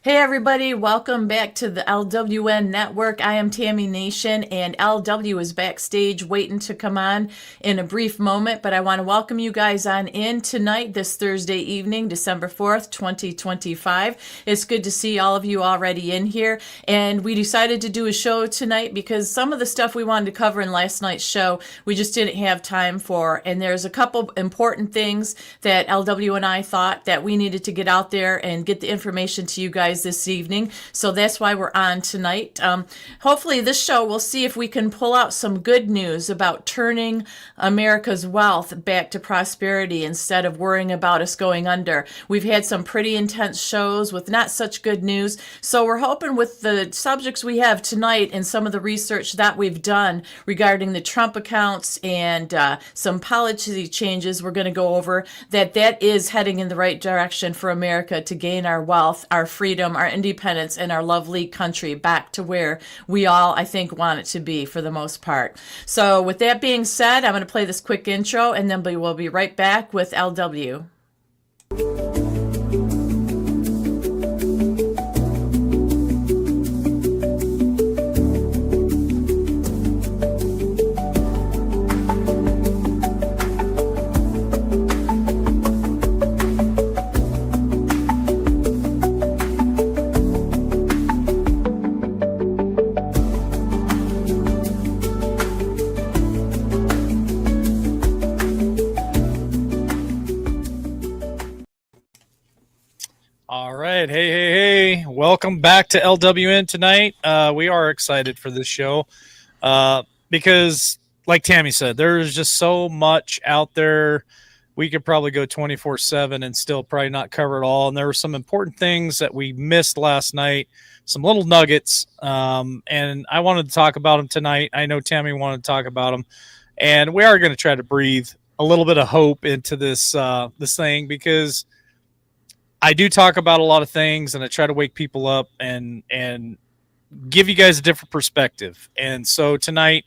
Hey everybody, welcome back to the LWN Network. I am Tammy Nation and LW is backstage waiting to come on in a brief moment, but I want to welcome you guys on in tonight, this Thursday evening, December 4th, 2025. It's good to see all of you already in here, and we decided to do a show tonight because some of the stuff we wanted to cover in last night's show, we just didn't have time for, and there's a couple important things that LW and I thought that we needed to get out there and get the information to you guys this evening. So that's why we're on tonight. Hopefully, this show we'll see if we can pull out some good news about turning America's wealth back to prosperity instead of worrying about us going under. We've had some pretty intense shows with not such good news. So we're hoping with the subjects we have tonight and some of the research that we've done regarding the Trump accounts and some policy changes we're going to go over, that is heading in the right direction for America to gain our wealth, our freedom, our independence, and our lovely country back to where we all, I think, want it to be for the most part. So with that being said, I'm going to play this quick intro and then we'll be right back with LW. All right. Hey. Welcome back to LWN tonight. We are excited for this show because, like Tammy said, there's just so much out there. We could probably go 24/7 and still probably not cover it all. And there were some important things that we missed last night, some little nuggets, and I wanted to talk about them tonight. I know Tammy wanted to talk about them, and we are going to try to breathe a little bit of hope into this thing because I do talk about a lot of things, and I try to wake people up and give you guys a different perspective. And so tonight,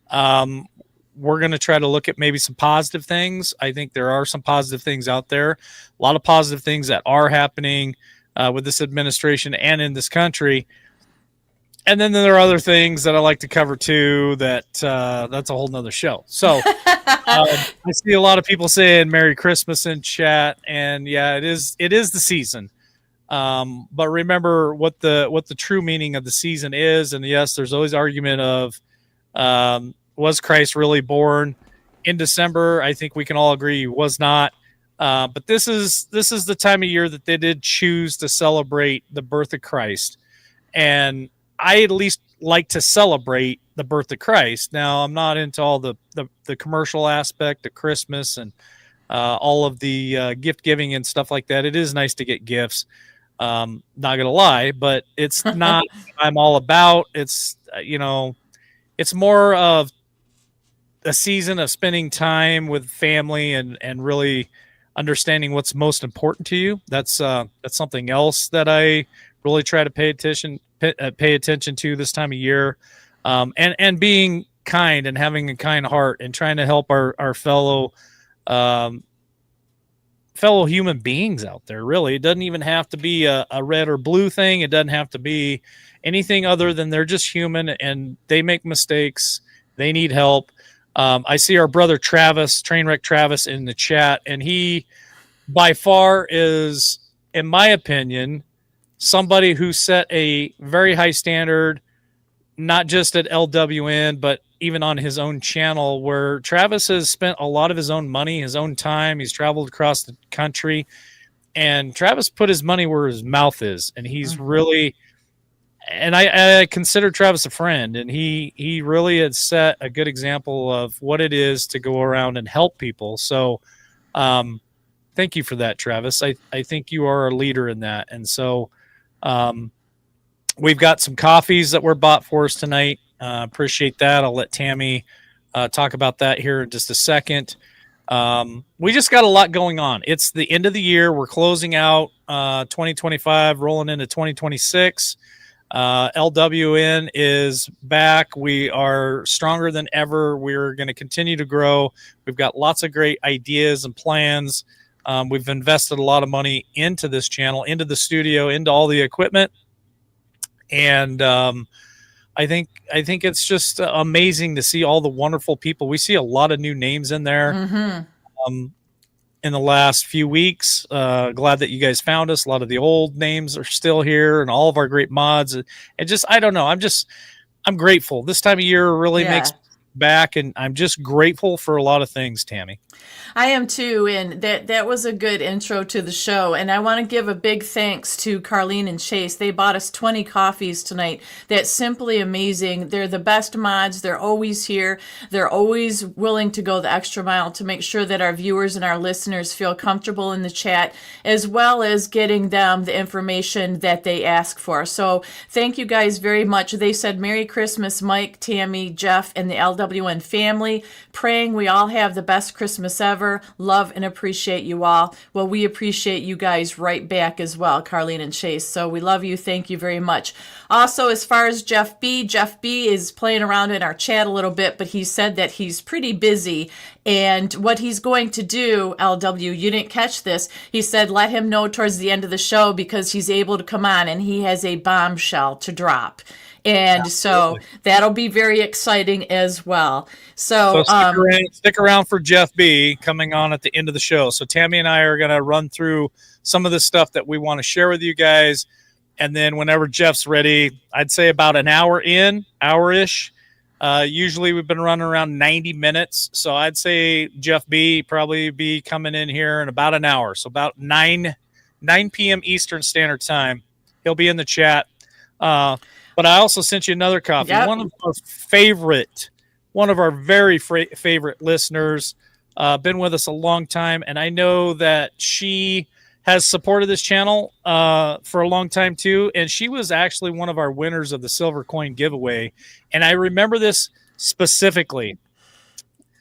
we're going to try to look at maybe some positive things. I think there are some positive things out there, a lot of positive things that are happening with this administration and in this country. And then there are other things that I like to cover too. That's a whole nother show. So I see a lot of people saying Merry Christmas in chat, and yeah, it is the season. But remember what the true meaning of the season is. And yes, there's always argument of was Christ really born in December? I think we can all agree he was not. But this is the time of year that they did choose to celebrate the birth of Christ, and I at least like to celebrate the birth of Christ. Now, I'm not into all the commercial aspect of Christmas and all of the gift giving and stuff like that. It is nice to get gifts. Not going to lie, but it's not what I'm all about. It's, it's more of a season of spending time with family and really understanding what's most important to you. That's something else that I really try to pay attention to this time of year, and being kind and having a kind heart and trying to help our fellow human beings out there. Really, it doesn't even have to be a red or blue thing. It doesn't have to be anything other than they're just human and they make mistakes. They need help. I see our brother Travis, Trainwreck Travis, in the chat, and he by far is, in my opinion, somebody who set a very high standard, not just at LWN, but even on his own channel, where Travis has spent a lot of his own money, his own time. He's traveled across the country, and Travis put his money where his mouth is. And he's really, and I consider Travis a friend, and he really had set a good example of what it is to go around and help people. So, thank you for that, Travis. I think you are a leader in that. And so, we've got some coffees that were bought for us tonight. Appreciate that. I'll let Tammy talk about that here in just a second. We just got a lot going on. It's the end of the year. We're closing out 2025, rolling into 2026. LWN is back. We are stronger than ever. We're going to continue to grow. We've got lots of great ideas and plans We've invested a lot of money into this channel, into the studio, into all the equipment, and I think it's just amazing to see all the wonderful people. We see a lot of new names in there. In the last few weeks. Glad that you guys found us. A lot of the old names are still here, and all of our great mods. And just, I don't know. I'm grateful. This time of year really makes back, and I'm just grateful for a lot of things, Tammy. I am too, and that was a good intro to the show. And I want to give a big thanks to Carlene and Chase. They bought us 20 coffees tonight. That's simply amazing. They're the best mods. They're always here. They're always willing to go the extra mile to make sure that our viewers and our listeners feel comfortable in the chat, as well as getting them the information that they ask for. So thank you guys very much. They said Merry Christmas, Mike, Tammy, Jeff, and the LWN family. Praying we all have the best Christmas ever. Love and appreciate you all. Well, we appreciate you guys right back as well, Carlene and Chase. So we love you. Thank you very much. Also, as far as Jeff B is playing around in our chat a little bit, but he said that he's pretty busy. And what he's going to do, LW, you didn't catch this. He said, let him know towards the end of the show because he's able to come on and he has a bombshell to drop. And absolutely. So that'll be very exciting as well. So stick around for Jeff B coming on at the end of the show. So Tammy and I are going to run through some of the stuff that we want to share with you guys. And then whenever Jeff's ready, I'd say about an hour-ish. Usually we've been running around 90 minutes. So I'd say Jeff B probably be coming in here in about an hour. So about 9 p.m. Eastern Standard Time. He'll be in the chat. But I also sent you another copy. Yep. One of our very favorite listeners, been with us a long time, and I know that she has supported this channel for a long time too. And she was actually one of our winners of the silver coin giveaway. And I remember this specifically.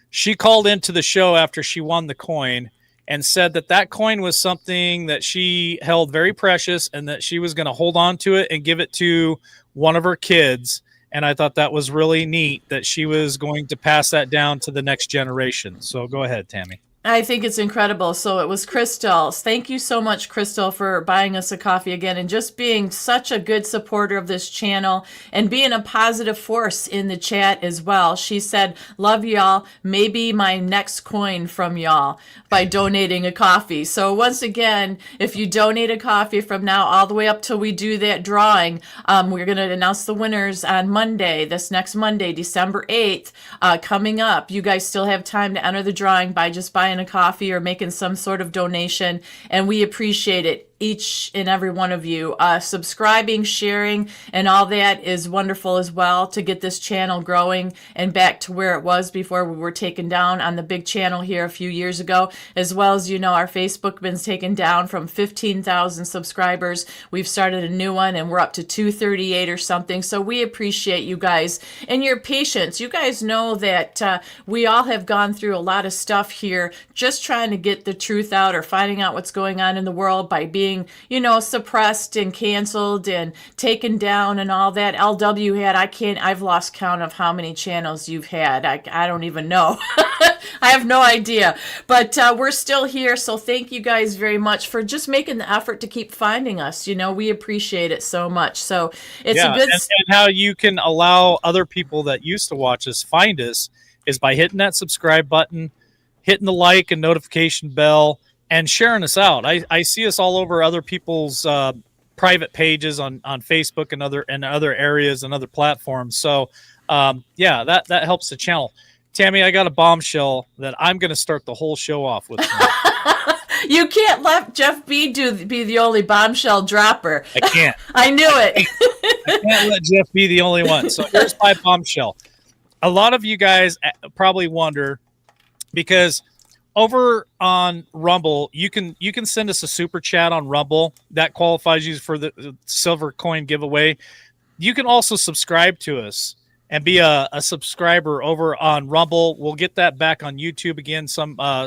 She called into the show after she won the coin and said that coin was something that she held very precious and that she was going to hold on to it and give it to one of her kids. And I thought that was really neat that she was going to pass that down to the next generation. So go ahead, Tammy. I think it's incredible. So it was Crystal. Thank you so much, Crystal, for buying us a coffee again and just being such a good supporter of this channel and being a positive force in the chat as well. She said, love y'all. Maybe my next coin from y'all by donating a coffee. So once again, if you donate a coffee from now all the way up till we do that drawing, we're going to announce the winners on Monday, this next Monday, December 8th, coming up. You guys still have time to enter the drawing by just buying a coffee or making some sort of donation, and we appreciate it, each and every one of you. Subscribing, sharing, and all that is wonderful as well to get this channel growing and back to where it was before we were taken down on the big channel here a few years ago. As well as, our Facebook been taken down from 15,000 subscribers. We've started a new one and we're up to 238 or something. So we appreciate you guys and your patience. You guys know that we all have gone through a lot of stuff here just trying to get the truth out or finding out what's going on in the world by being, suppressed and canceled and taken down and all that. LW had, I've lost count of how many channels you've had. I don't even know. I have no idea. But we're still here. So thank you guys very much for just making the effort to keep finding us. We appreciate it so much. So it's a good... And how you can allow other people that used to watch us find us is by hitting that subscribe button, hitting the like and notification bell, and sharing us out. I see us all over other people's private pages on Facebook and other areas and other platforms. So that helps the channel. Tammy, I got a bombshell that I'm going to start the whole show off with. You can't let Jeff B be the only bombshell dropper. I can't. I knew it. I can't let Jeff be the only one. So here's my bombshell. A lot of you guys probably wonder, because over on Rumble, you can send us a super chat on Rumble. That qualifies you for the silver coin giveaway. You can also subscribe to us and be a subscriber over on Rumble. We'll get that back on YouTube again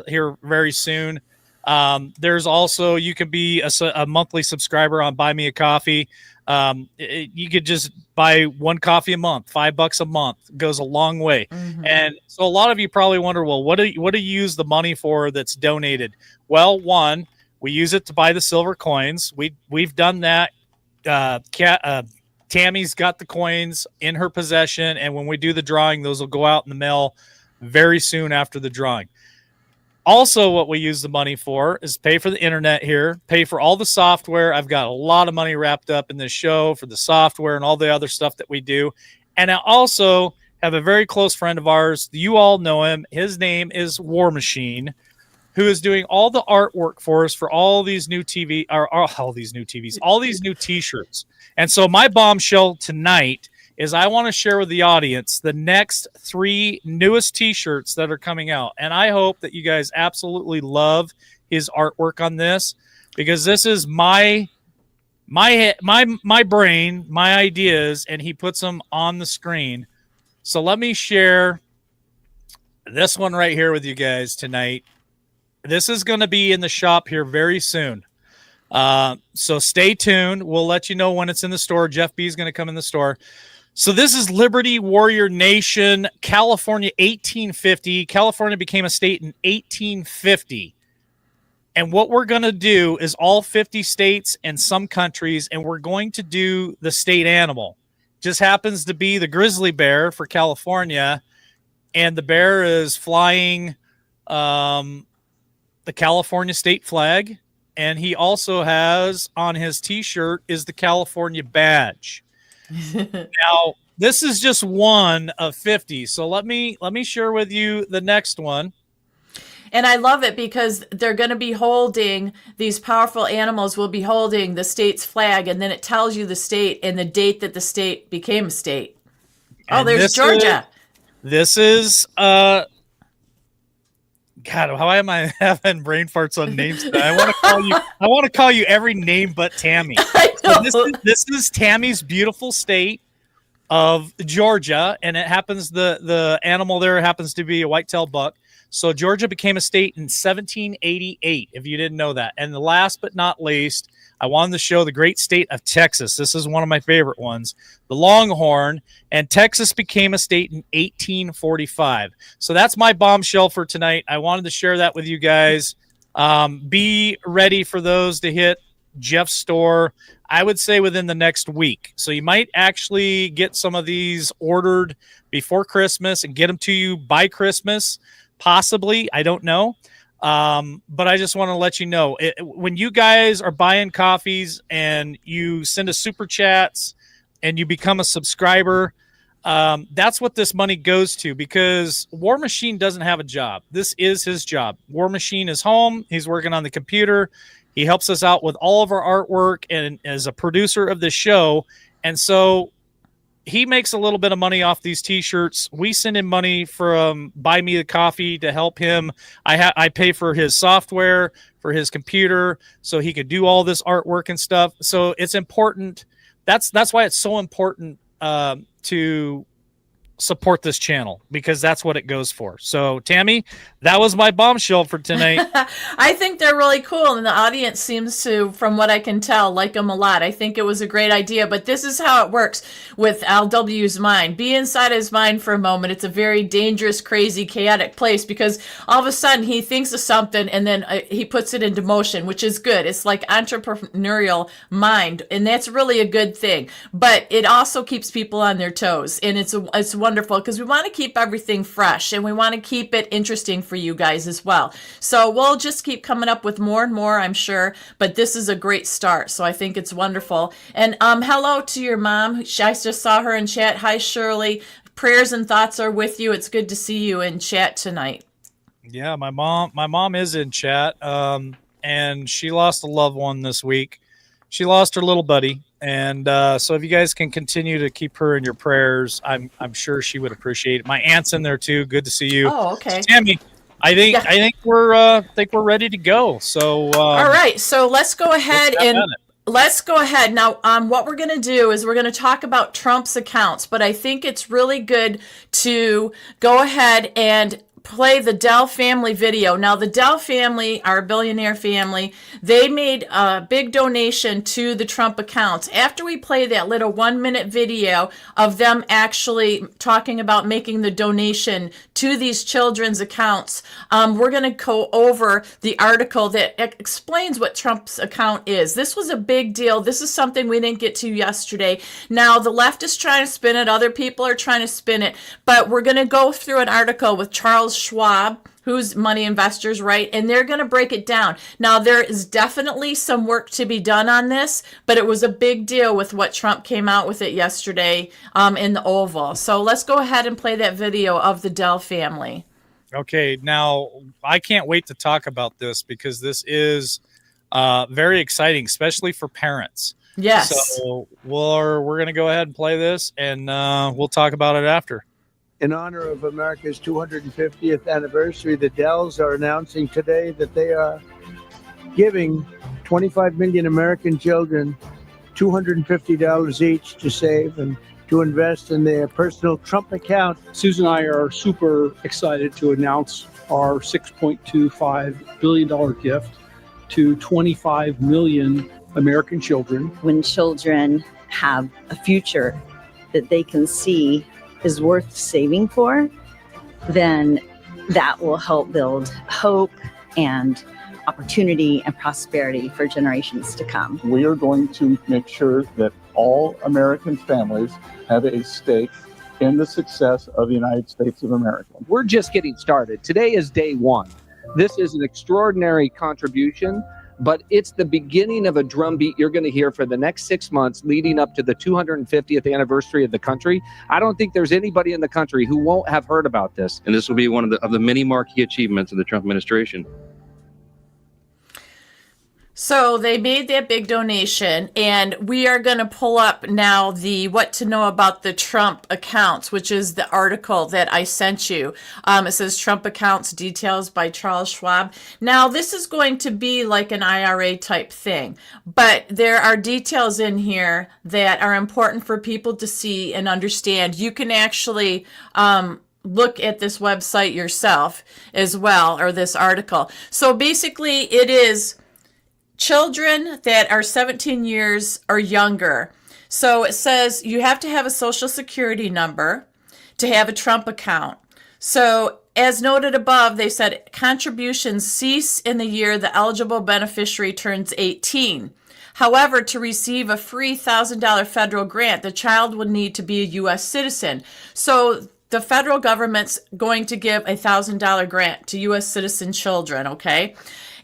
here very soon. There's also, you can be a monthly subscriber on Buy Me a Coffee. You could just buy one coffee a month, $5 a month goes a long way. Mm-hmm. And so a lot of you probably wonder, well, what do you use the money for that's donated? Well, one, we use it to buy the silver coins. We've done that. Tammy's got the coins in her possession, and when we do the drawing, those will go out in the mail very soon after the drawing. Also, what we use the money for is pay for the internet here, pay for all the software. I've got a lot of money wrapped up in this show for the software and all the other stuff that we do. And I also have a very close friend of ours. You all know him. His name is War Machine, who is doing all the artwork for us for all these new all these new T-shirts. And so my bombshell tonight is I want to share with the audience the next 3 newest T-shirts that are coming out. And I hope that you guys absolutely love his artwork on this, because this is my brain, my ideas, and he puts them on the screen. So let me share this one right here with you guys tonight. This is going to be in the shop here very soon. So stay tuned. We'll let you know when it's in the store. Jeff B is going to come in the store. So this is Liberty Warrior Nation, California, 1850. California became a state in 1850. And what we're going to do is all 50 states and some countries, and we're going to do the state animal. Just happens to be the grizzly bear for California, and the bear is flying the California state flag, and he also has on his T-shirt is the California badge. Now, this is just one of 50. So let me share with you the next one. And I love it because they're going to be holding, these powerful animals will be holding the state's flag, and then it tells you the state and the date that the state became a state. Oh, there's Georgia. This is God, how am I having brain farts on names today? I want to call you every name but Tammy. So this is Tammy's beautiful state of Georgia, and it happens the animal there happens to be a white-tailed buck. So Georgia became a state in 1788, if you didn't know that. And the last but not least, I wanted to show the great state of Texas. This is one of my favorite ones, the Longhorn, and Texas became a state in 1845. So that's my bombshell for tonight. I wanted to share that with you guys. Be ready for those to hit Jeff's store, I would say within the next week. So you might actually get some of these ordered before Christmas and get them to you by Christmas, possibly. I don't know. But I just want to let you know, when you guys are buying coffees and you send us super chats and you become a subscriber, that's what this money goes to, because War Machine doesn't have a job. This is his job. War Machine is home. He's working on the computer. He helps us out with all of our artwork and as a producer of the show. And so he makes a little bit of money off these T-shirts. We send him money from Buy Me the Coffee to help him. I pay for his software, for his computer, so he could do all this artwork and stuff. So it's important. That's why it's so important to support this channel, because that's what it goes for. So Tammy, that was my bombshell for tonight. I think they're really cool, and the audience seems to, from what I can tell, like them a lot. I think it was a great idea, but this is how it works with LW's mind. Be inside his mind for a moment. It's a very dangerous, crazy, chaotic place, because all of a sudden he thinks of something and then he puts it into motion, which is good. It's like entrepreneurial mind, and that's really a good thing. But it also keeps people on their toes, and it's wonderful, because we want to keep everything fresh and we want to keep it interesting for you guys as well. So we'll just keep coming up with more and more, I'm sure, but this is a great start. So I think it's wonderful. And hello to your mom. I just saw her in chat. Hi, Shirley. Prayers and thoughts are with you. It's good to see you in chat tonight. Yeah, my mom is in chat, and she lost a loved one this week. She lost her little buddy. And so if you guys can continue to keep her in your prayers, I'm sure she would appreciate it. My aunt's in there too. Good to see you. Oh, okay. So, Tammy, I think we're ready to go. So all right. So let's go ahead now. What we're going to do is we're going to talk about Trump's accounts, but I think it's really good to go ahead and play the Dell family video. Now, the Dell family, our billionaire family, they made a big donation to the Trump accounts. After we play that little 1-minute video of them actually talking about making the donation to these children's accounts, we're going to go over the article that explains what Trump's account is. This was a big deal. This is something we didn't get to yesterday. Now, the left is trying to spin it. Other people are trying to spin it. But we're going to go through an article with Charles Schwab, who's Money Investors, right? And they're going to break it down. Now, there is definitely some work to be done on this, but it was a big deal with what Trump came out with it yesterday in the Oval. So let's go ahead and play that video of the Dell family. Okay, now I can't wait to talk about this because this is very exciting, especially for parents. Yes. So we're going to go ahead and play this, and we'll talk about it after. In honor of America's 250th anniversary, the Dells are announcing today that they are giving 25 million American children $250 each to save and to invest in their personal Trump account. Susan and I are super excited to announce our $6.25 billion gift to 25 million American children. When children have a future that they can see is worth saving for, then that will help build hope and opportunity and prosperity for generations to come. We are going to make sure that all American families have a stake in the success of the United States of America. We're just getting started. Today is day one. This is an extraordinary contribution, but it's the beginning of a drumbeat you're going to hear for the next 6 months leading up to the 250th anniversary of the country. I don't think there's anybody in the country who won't have heard about this. And this will be one of the many marquee achievements of the Trump administration. So they made that big donation, and we are going to pull up now the what to know about the Trump accounts, which is the article that I sent you. It says Trump accounts details by Charles Schwab. Now, this is going to be like an IRA type thing, but there are details in here that are important for people to see and understand. You can actually look at this website yourself as well, or this article. So basically, it is children that are 17 years or younger. So it says you have to have a social security number to have a Trump account. So as noted above, they said contributions cease in the year the eligible beneficiary turns 18. However, to receive a free $1,000 federal grant, the child would need to be a U.S. citizen. So the federal government's going to give a $1,000 grant to U.S. citizen children, okay?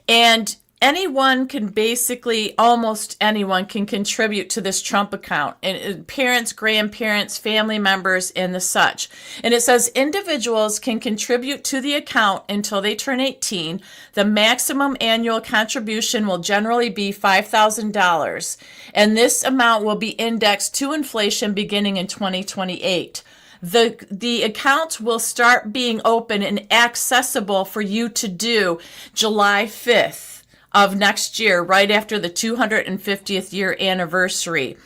And anyone can basically, almost anyone can contribute to this Trump account, and parents, grandparents, family members, and the such. And it says individuals can contribute to the account until they turn 18. The maximum annual contribution will generally be $5,000, and this amount will be indexed to inflation beginning in 2028. The accounts will start being open and accessible for you to do July 5th. Of next year, right after the 250th year anniversary.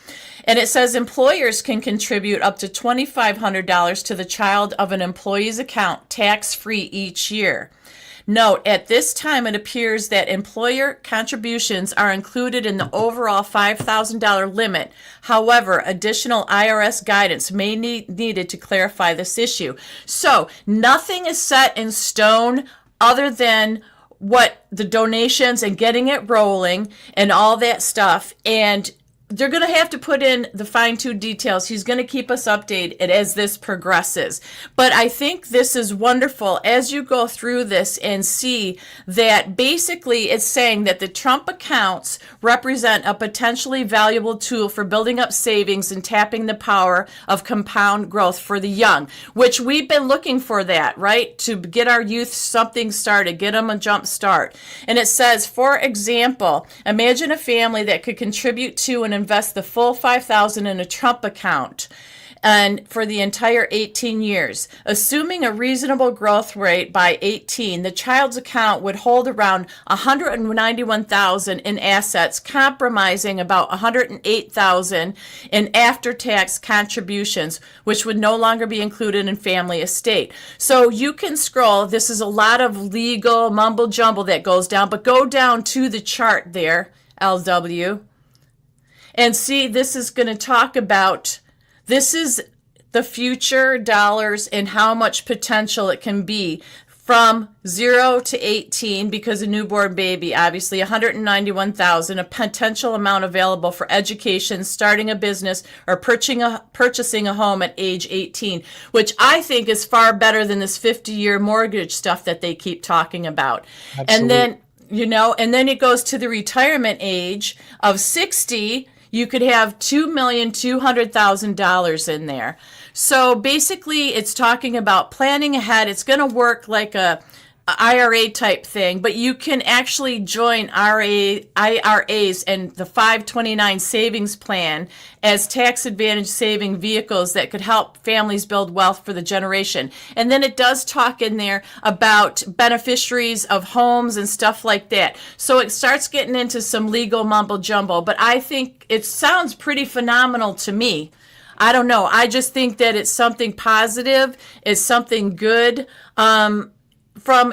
And it says employers can contribute up to $2,500 to the child of an employee's account, tax-free each year. Note, at this time, it appears that employer contributions are included in the overall $5,000 limit. However, additional IRS guidance may be needed to clarify this issue. So, nothing is set in stone other than what the donations and getting it rolling and all that stuff. And they're going to have to put in the fine-tuned details. He's going to keep us updated as this progresses. But I think this is wonderful as you go through this and see that basically it's saying that the Trump accounts represent a potentially valuable tool for building up savings and tapping the power of compound growth for the young, which we've been looking for that, right? To get our youth something started, get them a jump start. And it says, for example, imagine a family that could contribute to and invest the full $5,000 in a Trump account. and for the entire 18 years. Assuming a reasonable growth rate by 18, the child's account would hold around 191,000 in assets, compromising about 108,000 in after-tax contributions, which would no longer be included in family estate. So you can scroll. This is a lot of legal mumble jumble that goes down, but go down to the chart there, LW, and see, this is going to talk about, this is the future dollars and how much potential it can be from 0 to 18, because a newborn baby, obviously 191,000, a potential amount available for education, starting a business, or purchasing a home at age 18, which I think is far better than this 50-year mortgage stuff that they keep talking about. Absolutely. And then, and then it goes to the retirement age of 60. You could have $2,200,000 in there. So basically, it's talking about planning ahead. It's going to work like a IRA type thing, but you can actually join IRAs and the 529 savings plan as tax advantage saving vehicles that could help families build wealth for the generation. And then it does talk in there about beneficiaries of homes and stuff like that. So it starts getting into some legal mumbo jumbo, but I think it sounds pretty phenomenal to me. I don't know. I just think that it's something positive. It's something good.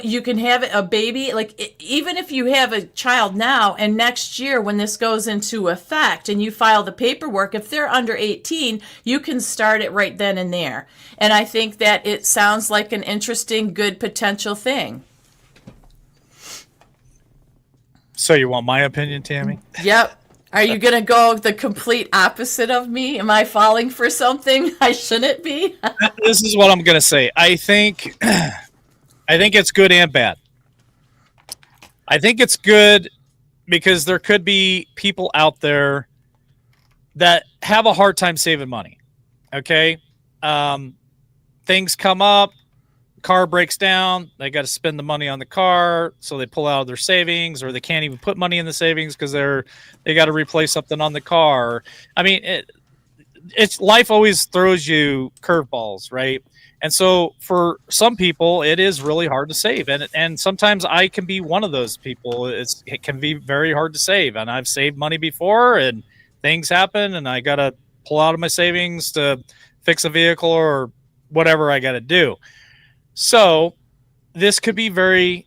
You can have a baby, like even if you have a child now and next year when this goes into effect and you file the paperwork, if they're under 18, you can start it right then and there. And I think that it sounds like an interesting, good potential thing. So you want my opinion, Tammy? Yep. Are you going to go the complete opposite of me? Am I falling for something I shouldn't be? This is what I'm going to say. I think it's good and bad. I think it's good because there could be people out there that have a hard time saving money. Okay. Things come up, car breaks down, they got to spend the money on the car, so they pull out of their savings, or they can't even put money in the savings because they got to replace something on the car. I mean, it's life always throws you curveballs, right? And so for some people, it is really hard to save. And sometimes I can be one of those people. It can be very hard to save. And I've saved money before and things happen and I got to pull out of my savings to fix a vehicle or whatever I got to do. So this could be very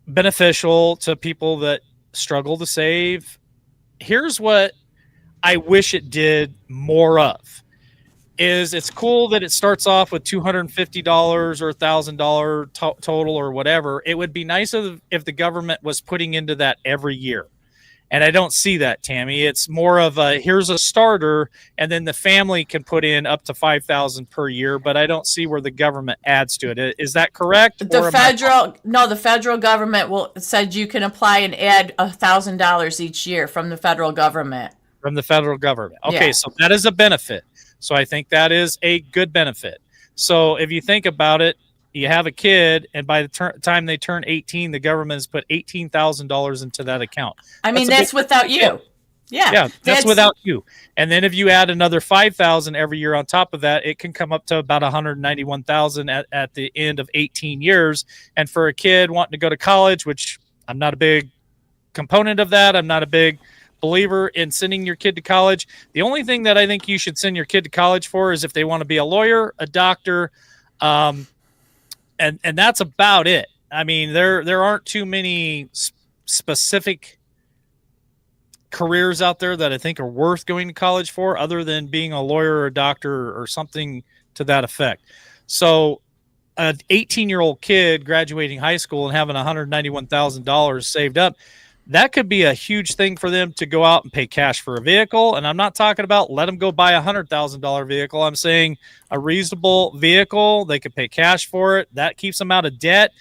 beneficial to people that struggle to save. Here's what I wish it did more of. It's cool that it starts off with $250 or $1,000 total or whatever. It would be nice if the government was putting into that every year. And I don't see that, Tammy. It's more of here's a starter, and then the family can put in up to $5,000 per year. But I don't see where the government adds to it. Is that correct? The federal government said you can apply and add $1,000 each year from the federal government. From the federal government. Okay, Yeah. So that is a benefit. So I think that is a good benefit. So if you think about it, you have a kid, and by the time they turn 18, the government has put $18,000 into that account. I mean, that's without you. Yeah, that's without you. And then if you add another $5,000 every year on top of that, it can come up to about $191,000 at the end of 18 years. And for a kid wanting to go to college, which I'm not a big component of that, I'm not a big believer in sending your kid to college. The only thing that I think you should send your kid to college for is if they want to be a lawyer, a doctor, and that's about it. I mean, there aren't too many specific careers out there that I think are worth going to college for, other than being a lawyer or a doctor or something to that effect. So an 18-year-old kid graduating high school and having $191,000 saved up, that could be a huge thing for them to go out and pay cash for a vehicle. And I'm not talking about let them go buy $100,000 vehicle. I'm saying a reasonable vehicle. They could pay cash for it. That keeps them out of debt.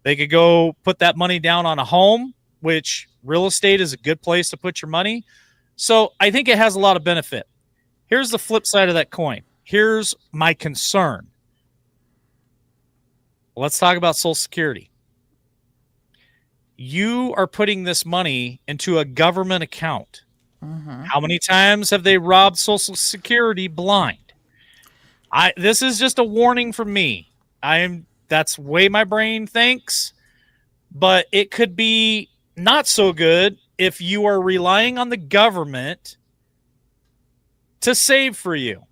They could go put that money down on a home, which real estate is a good place to put your money. So I think it has a lot of benefit. Here's the flip side of that coin. Here's my concern. Let's talk about Social Security. You are putting this money into a government account. Mm-hmm. How many times have they robbed Social Security blind? This is just a warning from me. That's the way my brain thinks, but it could be not so good if you are relying on the government to save for you.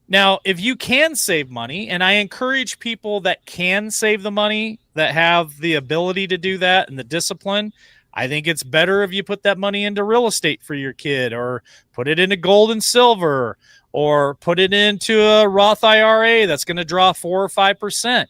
Now, if you can save money, and I encourage people that can save the money, that have the ability to do that and the discipline, I think it's better if you put that money into real estate for your kid, or put it into gold and silver, or put it into a Roth IRA that's going to draw 4 or 5%.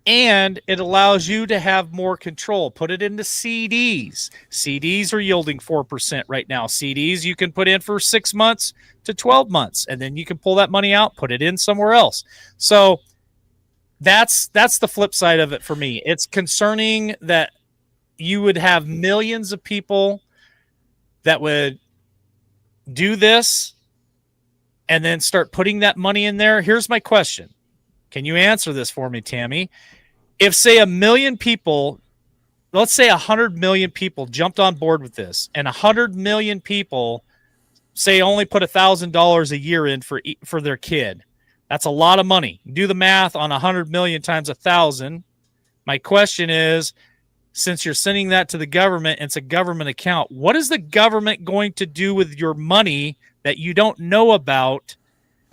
And it allows you to have more control. Put it into CDs. CDs are yielding 4% right now. CDs you can put in for 6 months to 12 months, and then you can pull that money out, put it in somewhere else. So that's the flip side of it for me. It's concerning that you would have millions of people that would do this and then start putting that money in there. Here's my question. Can you answer this for me, Tammy? If, say, 1 million people, let's say 100 million people jumped on board with this, and 100 million people, say, only put $1,000 a year in for their kid, that's a lot of money. Do the math on 100 million times 1,000. My question is, since you're sending that to the government, it's a government account, what is the government going to do with your money that you don't know about?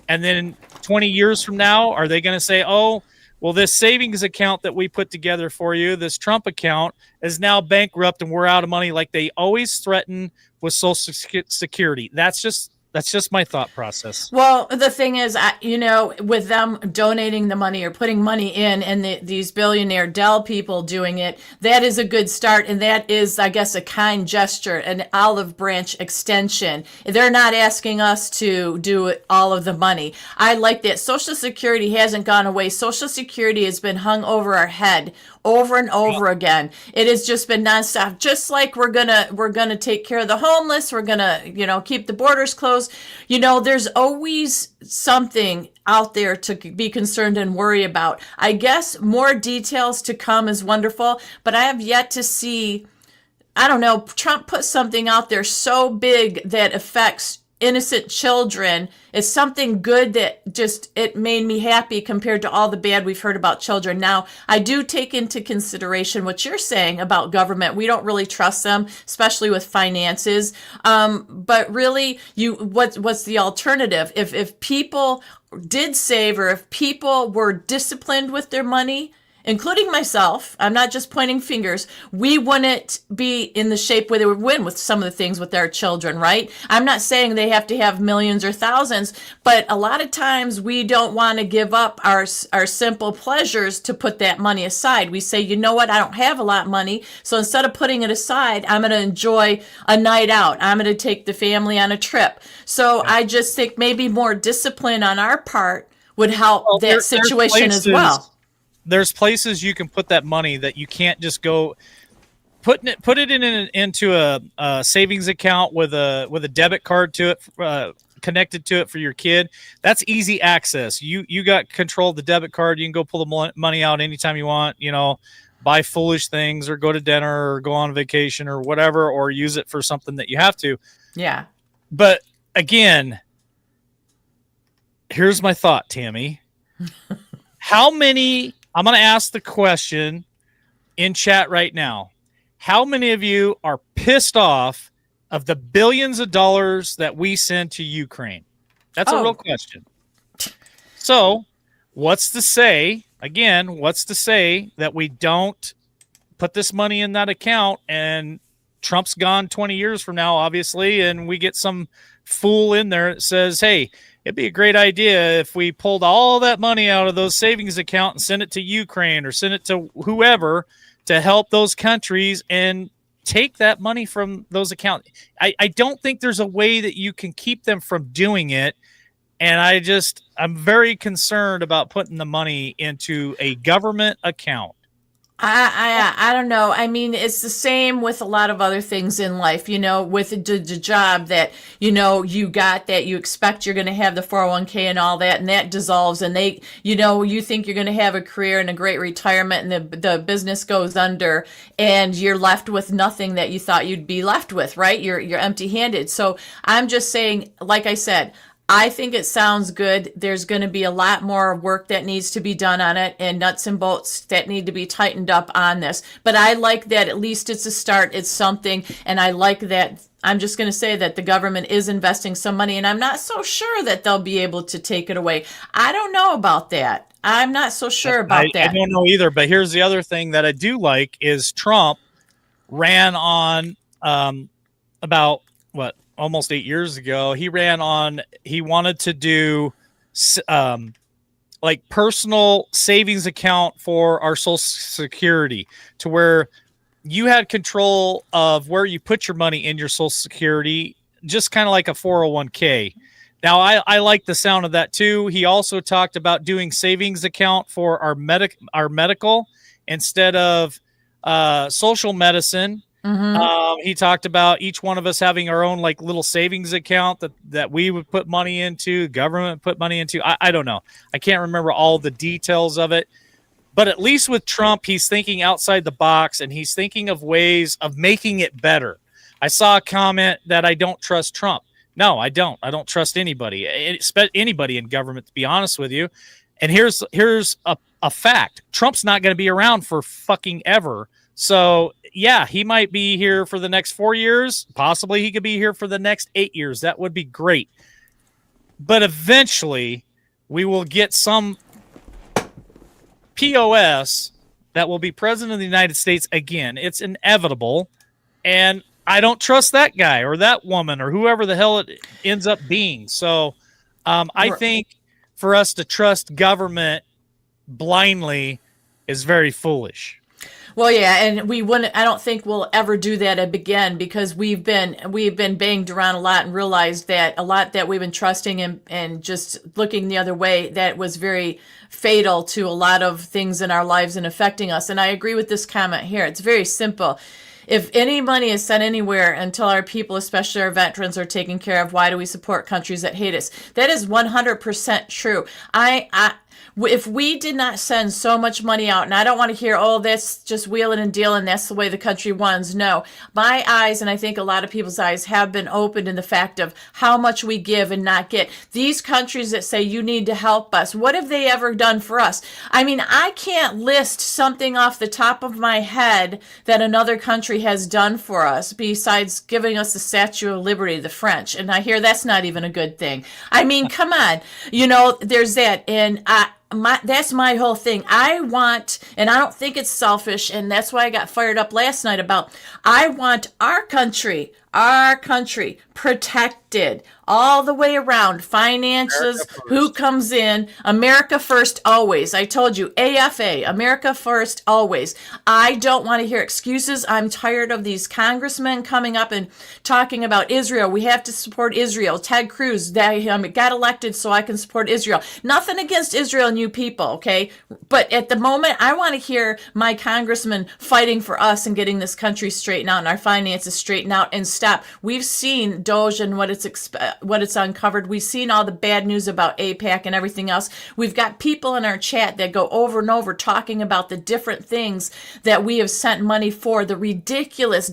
And then 20 years from now, are they going to say, oh, well, this savings account that we put together for you, this Trump account, is now bankrupt and we're out of money, like they always threaten with Social Security? That's just my thought process. Well, the thing is, with them donating the money or putting money in, and these billionaire Dell people doing it, that is a good start. And that is, I guess, a kind gesture, an olive branch extension. They're not asking us to do all of the money. I like that. Social Security hasn't gone away. Social Security has been hung over our head over and over again. It has just been nonstop. Just like we're gonna take care of the homeless, we're gonna keep the borders closed. There's always something out there to be concerned and worry about. I guess more details to come is wonderful, but I have yet to see, I don't know, Trump put something out there so big that affects innocent children. Is something good that it made me happy compared to all the bad we've heard about children. Now, I do take into consideration what you're saying about government. We don't really trust them, especially with finances. But really, what's the alternative? If people did save, or if people were disciplined with their money, including myself, I'm not just pointing fingers, we wouldn't be in the shape where they would win with some of the things with our children, right? I'm not saying they have to have millions or thousands, but a lot of times we don't want to give up our simple pleasures to put that money aside. We say, you know what, I don't have a lot of money, so instead of putting it aside, I'm going to enjoy a night out. I'm going to take the family on a trip. So I just think maybe more discipline on our part would help that situation as well. There's places you can put that money that you can't just go put it into a savings account with a debit card to it, connected to it for your kid. That's easy access. You got control of the debit card. You can go pull the money out anytime you want, buy foolish things or go to dinner or go on vacation or whatever, or use it for something that you have to. Yeah. But again, here's my thought, Tammy. I'm going to ask the question in chat right now. How many of you are pissed off of the billions of dollars that we send to Ukraine? That's a real question. So what's to say that we don't put this money in that account, and Trump's gone 20 years from now, obviously, and we get some fool in there that says, hey, it'd be a great idea if we pulled all that money out of those savings account and sent it to Ukraine or sent it to whoever to help those countries, and take that money from those accounts. I don't think there's a way that you can keep them from doing it. And I'm very concerned about putting the money into a government account. I don't know. I mean, it's the same with a lot of other things in life, with the job that, you got, that you expect you're going to have the 401k and all that, and that dissolves, and you think you're going to have a career and a great retirement, and the business goes under, and you're left with nothing that you thought you'd be left with, right? You're empty handed. So I'm just saying, like I said, I think it sounds good. There's going to be a lot more work that needs to be done on it and nuts and bolts that need to be tightened up on this. But I like that at least it's a start. It's something. And I like that. I'm just going to say that the government is investing some money, and I'm not so sure that they'll be able to take it away. I don't know about that. I'm not so sure about that. I don't know either. But here's the other thing that I do like is Trump ran on about what, almost 8 years ago. He wanted to do like personal savings account for our Social Security, to where you had control of where you put your money in your Social Security, just kind of like a 401k. Now, I like the sound of that too. He also talked about doing savings account for our medical instead of social medicine. He talked about each one of us having our own like little savings account that we would put money into, government put money into. I don't know. I can't remember all the details of it. But at least with Trump, he's thinking outside the box, and he's thinking of ways of making it better. I saw a comment that I don't trust Trump. No, I don't. I don't trust anybody in government, to be honest with you. And here's a fact. Trump's not going to be around for fucking ever. So, yeah, he might be here for the next 4 years. Possibly he could be here for the next 8 years. That would be great. But eventually, we will get some POS that will be president of the United States again. It's inevitable. And I don't trust that guy or that woman or whoever the hell it ends up being. So I think for us to trust government blindly is very foolish. Well, yeah, and we wouldn't. I don't think we'll ever do that again, because we've been banged around a lot and realized that a lot that we've been trusting and just looking the other way, that was very fatal to a lot of things in our lives and affecting us. And I agree with this comment here. It's very simple. If any money is sent anywhere until our people, especially our veterans, are taken care of, why do we support countries that hate us? That is 100% true. If we did not send so much money out, and I don't want to hear, oh, that's just wheeling and dealing, that's the way the country runs. No, my eyes, and I think a lot of people's eyes, have been opened in the fact of how much we give and not get. These countries that say you need to help us, what have they ever done for us? I mean, I can't list something off the top of my head that another country has done for us besides giving us the Statue of Liberty, the French. And I hear that's not even a good thing. I mean, come on, there's that. And that's my whole thing. I want, and I don't think it's selfish, and that's why I got fired up last night about, I want our country protected all the way around. Finances, who comes in, America first always. I told you, AFA, America first always. I don't want to hear excuses. I'm tired of these congressmen coming up and talking about Israel. We have to support Israel. Ted Cruz, got elected so I can support Israel. Nothing against Israel and you people, okay? But at the moment, I want to hear my congressman fighting for us and getting this country straightened out and our finances straightened out and stop. We've seen Doge and what it's uncovered. We've seen all the bad news about AIPAC and everything else. We've got people in our chat that go over and over talking about the different things that we have sent money for, the ridiculous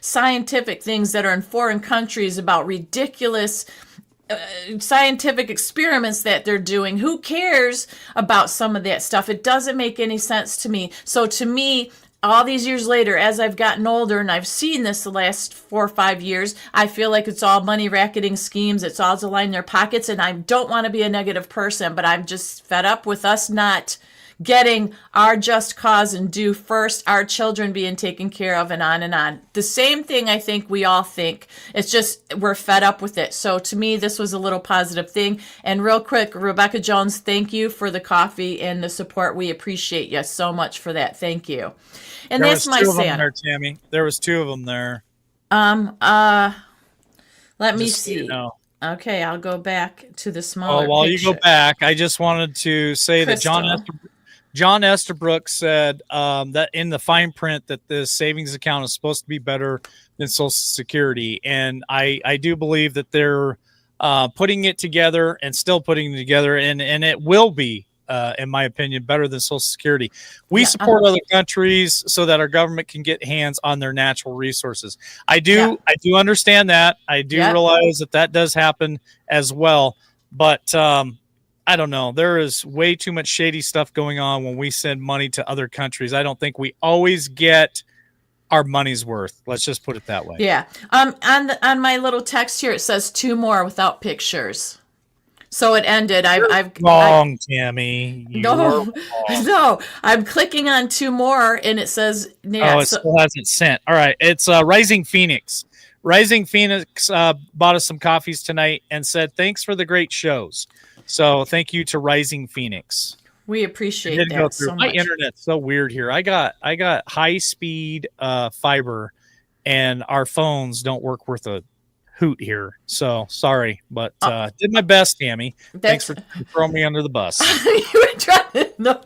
scientific things that are in foreign countries about ridiculous scientific experiments that they're doing. Who cares about some of that stuff? It doesn't make any sense to me. So to me, all these years later, as I've gotten older and I've seen this the last 4 or 5 years, I feel like it's all money racketing schemes. It's all to line their pockets. And I don't want to be a negative person, but I'm just fed up with us not getting our just cause and due first, our children being taken care of, and on and on. The same thing I think we all think. It's just we're fed up with it. So to me, this was a little positive thing. And real quick, Rebecca Jones, thank you for the coffee and the support. We appreciate you so much for that. Thank you. And that's my Santa. Tammy. There was 2 of them there. Let me see. Okay, I'll go back to the smaller while picture. You go back, I just wanted to say Crystal. that John Estabrook said that in the fine print that the savings account is supposed to be better than Social Security. And I do believe that they're putting it together and still putting it together. And it will be in my opinion, better than Social Security. We Yeah, support other countries so that our government can get hands on their natural resources. I do understand that. I do realize that does happen as well. But I don't know. There is way too much shady stuff going on when we send money to other countries. I don't think we always get our money's worth. Let's just put it that way. Yeah. On my little text here, it says 2 more without pictures. So it ended. I've wrong, Tammy. No, I'm clicking on 2 more, and it says still hasn't sent. All right, it's Rising Phoenix. Rising Phoenix bought us some coffees tonight and said thanks for the great shows. So thank you to Rising Phoenix. We appreciate that so much. My internet's so weird here. I got high speed fiber, and our phones don't work worth a hoot here. So sorry, but did my best, Tammy. Thanks for throwing me under the bus. You were trying no.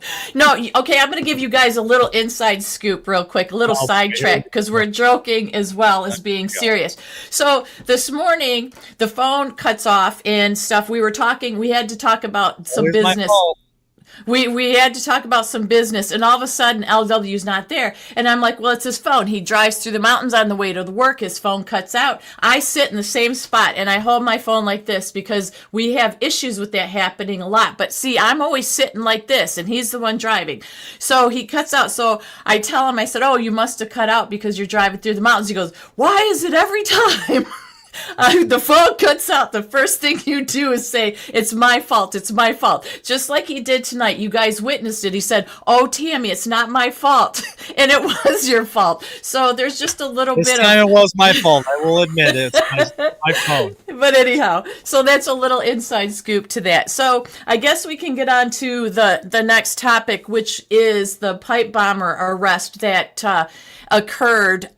Okay, I'm going to give you guys a little inside scoop real quick, a little sidetrack, because we're joking as well as being serious. So this morning, the phone cuts off and stuff. We had to talk about some business. We had to talk about some business, and all of a sudden LW's not there. And I'm like, well, it's his phone. He drives through the mountains on the way to the work. His phone cuts out. I sit in the same spot, and I hold my phone like this because we have issues with that happening a lot. But see, I'm always sitting like this, and he's the one driving. So he cuts out. So I tell him, I said, oh, you must have cut out because you're driving through the mountains. He goes, why is it every time? The phone cuts out. The first thing you do is say, it's my fault. It's my fault. Just like he did tonight. You guys witnessed it. He said, oh, Tammy, it's not my fault. And it was your fault. So there's just a little bit of... This time it was my fault. I will admit it. It's my fault. But anyhow, so that's a little inside scoop to that. So I guess we can get on to the next topic, which is the pipe bomber arrest that occurred.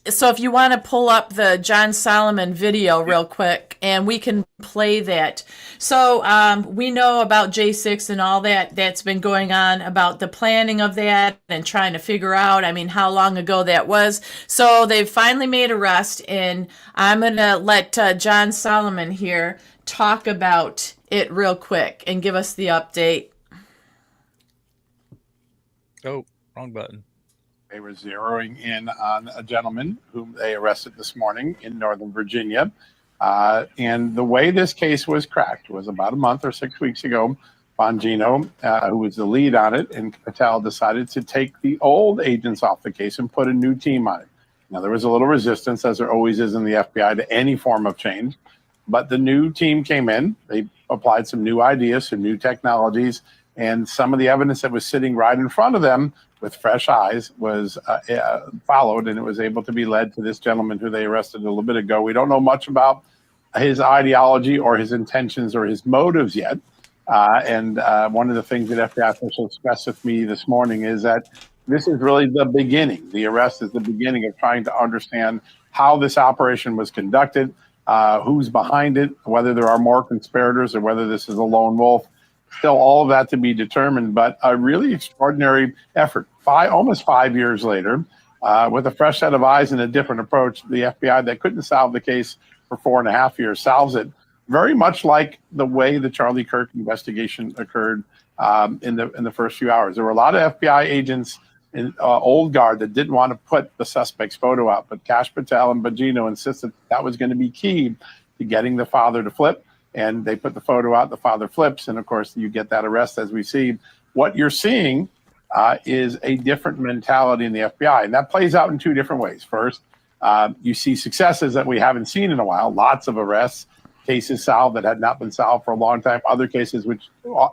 So if you want to pull up the John Solomon video real quick, and we can play that. So we know about J6 and all that's been going on, about the planning of that and trying to figure out, how long ago that was. So they've finally made arrest, and I'm going to let John Solomon here talk about it real quick and give us the update. Oh, wrong button. They were zeroing in on a gentleman whom they arrested this morning in Northern Virginia. And the way this case was cracked was about a month or 6 weeks ago. Bongino, who was the lead on it, and Patel decided to take the old agents off the case and put a new team on it. Now, there was a little resistance, as there always is in the FBI, to any form of change. But the new team came in. They applied some new ideas, some new technologies, and some of the evidence that was sitting right in front of them with fresh eyes was followed, and it was able to be led to this gentleman who they arrested a little bit ago. We don't know much about his ideology or his intentions or his motives yet. And one of the things that FBI officials expressed with me this morning is that this is really the beginning. The arrest is the beginning of trying to understand how this operation was conducted, who's behind it, whether there are more conspirators or whether this is a lone wolf. Still all of that to be determined, but a really extraordinary effort. Almost 5 years later, with a fresh set of eyes and a different approach, the FBI that couldn't solve the case for 4.5 years solves it, very much like the way the Charlie Kirk investigation occurred in the first few hours. There were a lot of FBI agents in old guard that didn't want to put the suspect's photo out, but Kash Patel and Bongino insisted that was going to be key to getting the father to flip. And they put the photo out, the father flips, and of course you get that arrest as we see. What you're seeing is a different mentality in the FBI, and that plays out in 2 different ways. First, you see successes that we haven't seen in a while, lots of arrests, cases solved that had not been solved for a long time, other cases which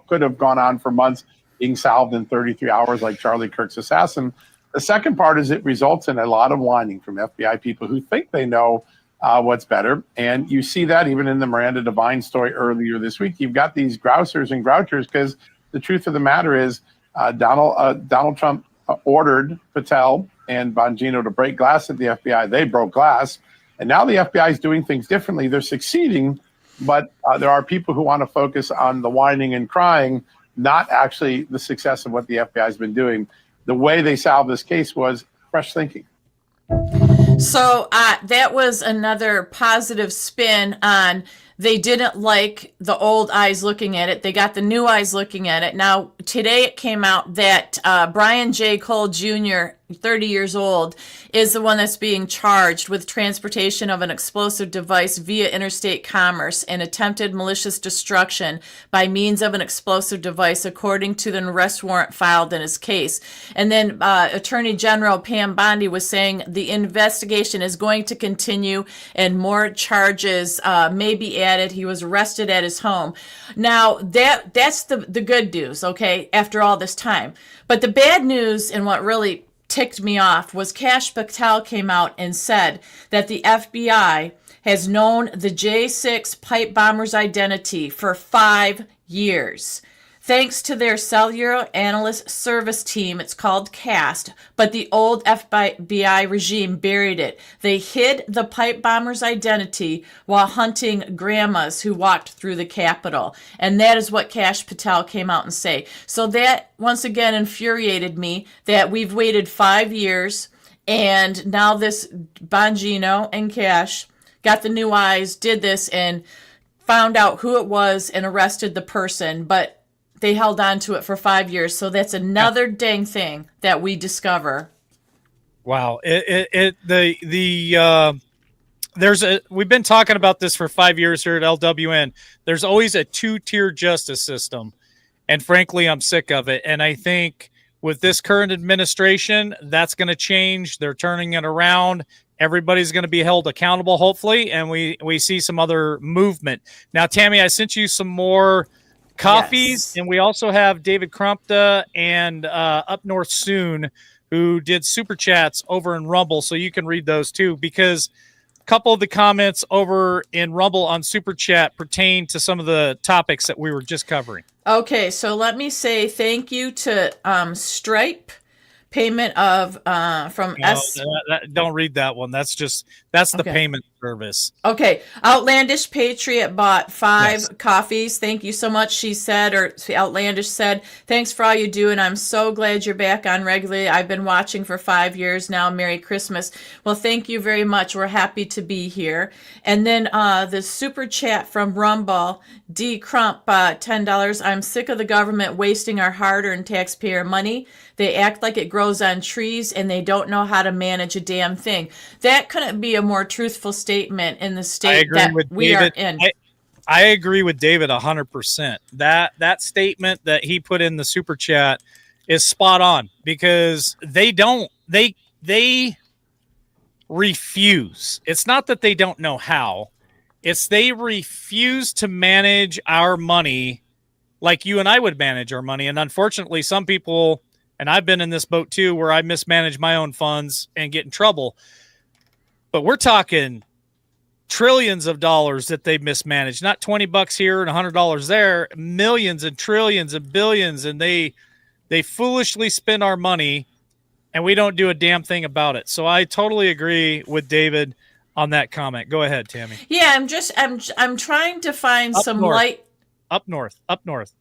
could have gone on for months being solved in 33 hours like Charlie Kirk's assassin. The second part is it results in a lot of whining from FBI people who think they know what's better. And you see that even in the Miranda Devine story earlier this week. You've got these grousers and grouchers because the truth of the matter is Donald Trump ordered Patel and Bongino to break glass at the FBI. They broke glass. And now the FBI is doing things differently. They're succeeding, but there are people who want to focus on the whining and crying, not actually the success of what the FBI has been doing. The way they solved this case was fresh thinking. So that was another positive spin on they didn't like the old eyes looking at it. They got the new eyes looking at it. Now, today it came out that Brian J. Cole Jr., 30 years old, is the one that's being charged with transportation of an explosive device via interstate commerce and attempted malicious destruction by means of an explosive device, according to the arrest warrant filed in his case. And then Attorney General Pam Bondi was saying the investigation is going to continue and more charges may be added. He was arrested at his home. Now, that's the good news, okay, after all this time. But the bad news, and what really ticked me off, was Kash Patel came out and said that the FBI has known the J6 pipe bomber's identity for 5 years. Thanks to their cellular analyst service team, it's called CAST, but the old FBI regime buried it. They hid the pipe bomber's identity while hunting grandmas who walked through the Capitol. And that is what Kash Patel came out and say. So that, once again, infuriated me that we've waited 5 years, and now this Bongino and Kash got the new eyes, did this, and found out who it was and arrested the person. But they held on to it for 5 years. So that's another dang thing that we discover. Wow. We've been talking about this for 5 years here at LWN. There's always a 2-tier justice system. And frankly, I'm sick of it. And I think with this current administration, that's going to change. They're turning it around. Everybody's going to be held accountable, hopefully. And we see some other movement. Now, Tammy, I sent you some more coffees, yes. And we also have David Crumpta and Up North Soon, who did super chats over in Rumble, so you can read those too, because a couple of the comments over in Rumble on super chat pertain to some of the topics that we were just covering. Okay, so let me say thank you to Stripe. Payment of from don't read that one. That's the okay. Payment service. Okay. Outlandish Patriot bought 5 coffees. Thank you so much, she said, or Outlandish said, thanks for all you do, and I'm so glad you're back on regularly. I've been watching for 5 years now. Merry Christmas. Well, thank you very much. We're happy to be here. And then the super chat from Rumble, D Crump, $10. I'm sick of the government wasting our hard-earned taxpayer money. They act like it grows on trees, and they don't know how to manage a damn thing. That couldn't be a more truthful statement in the state that we are in. I agree with David 100%. That statement that he put in the super chat is spot on, because they refuse. It's not that they don't know how. It's they refuse to manage our money like you and I would manage our money. And unfortunately, some people, and I've been in this boat too, where I mismanage my own funds and get in trouble. But we're talking trillions of dollars that they mismanage, not $20 here and $100 there, millions and trillions and billions. And they foolishly spend our money, and we don't do a damn thing about it. So I totally agree with David on that comment. Go ahead, Tammy. Yeah, I'm trying to find some light. Up north. Up north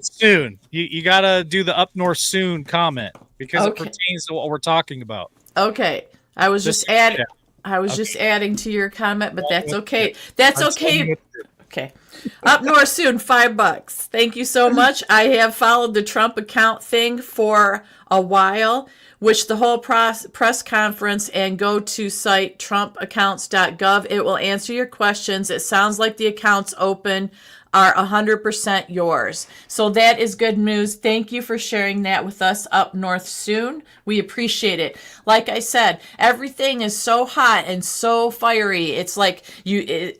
soon. You got to do the up north soon comment, because it pertains to what we're talking about. Okay. I was just adding to your comment, but that's okay. That's okay. Okay. Up north soon, $5. Thank you so much. I have followed the Trump account thing for a while, which the whole press conference and go to site trumpaccounts.gov. It will answer your questions. It sounds like the accounts open are 100% yours. So that is good news. Thank you for sharing that with us, Up North Soon. We appreciate it. Like I said, everything is so hot and so fiery. It's like you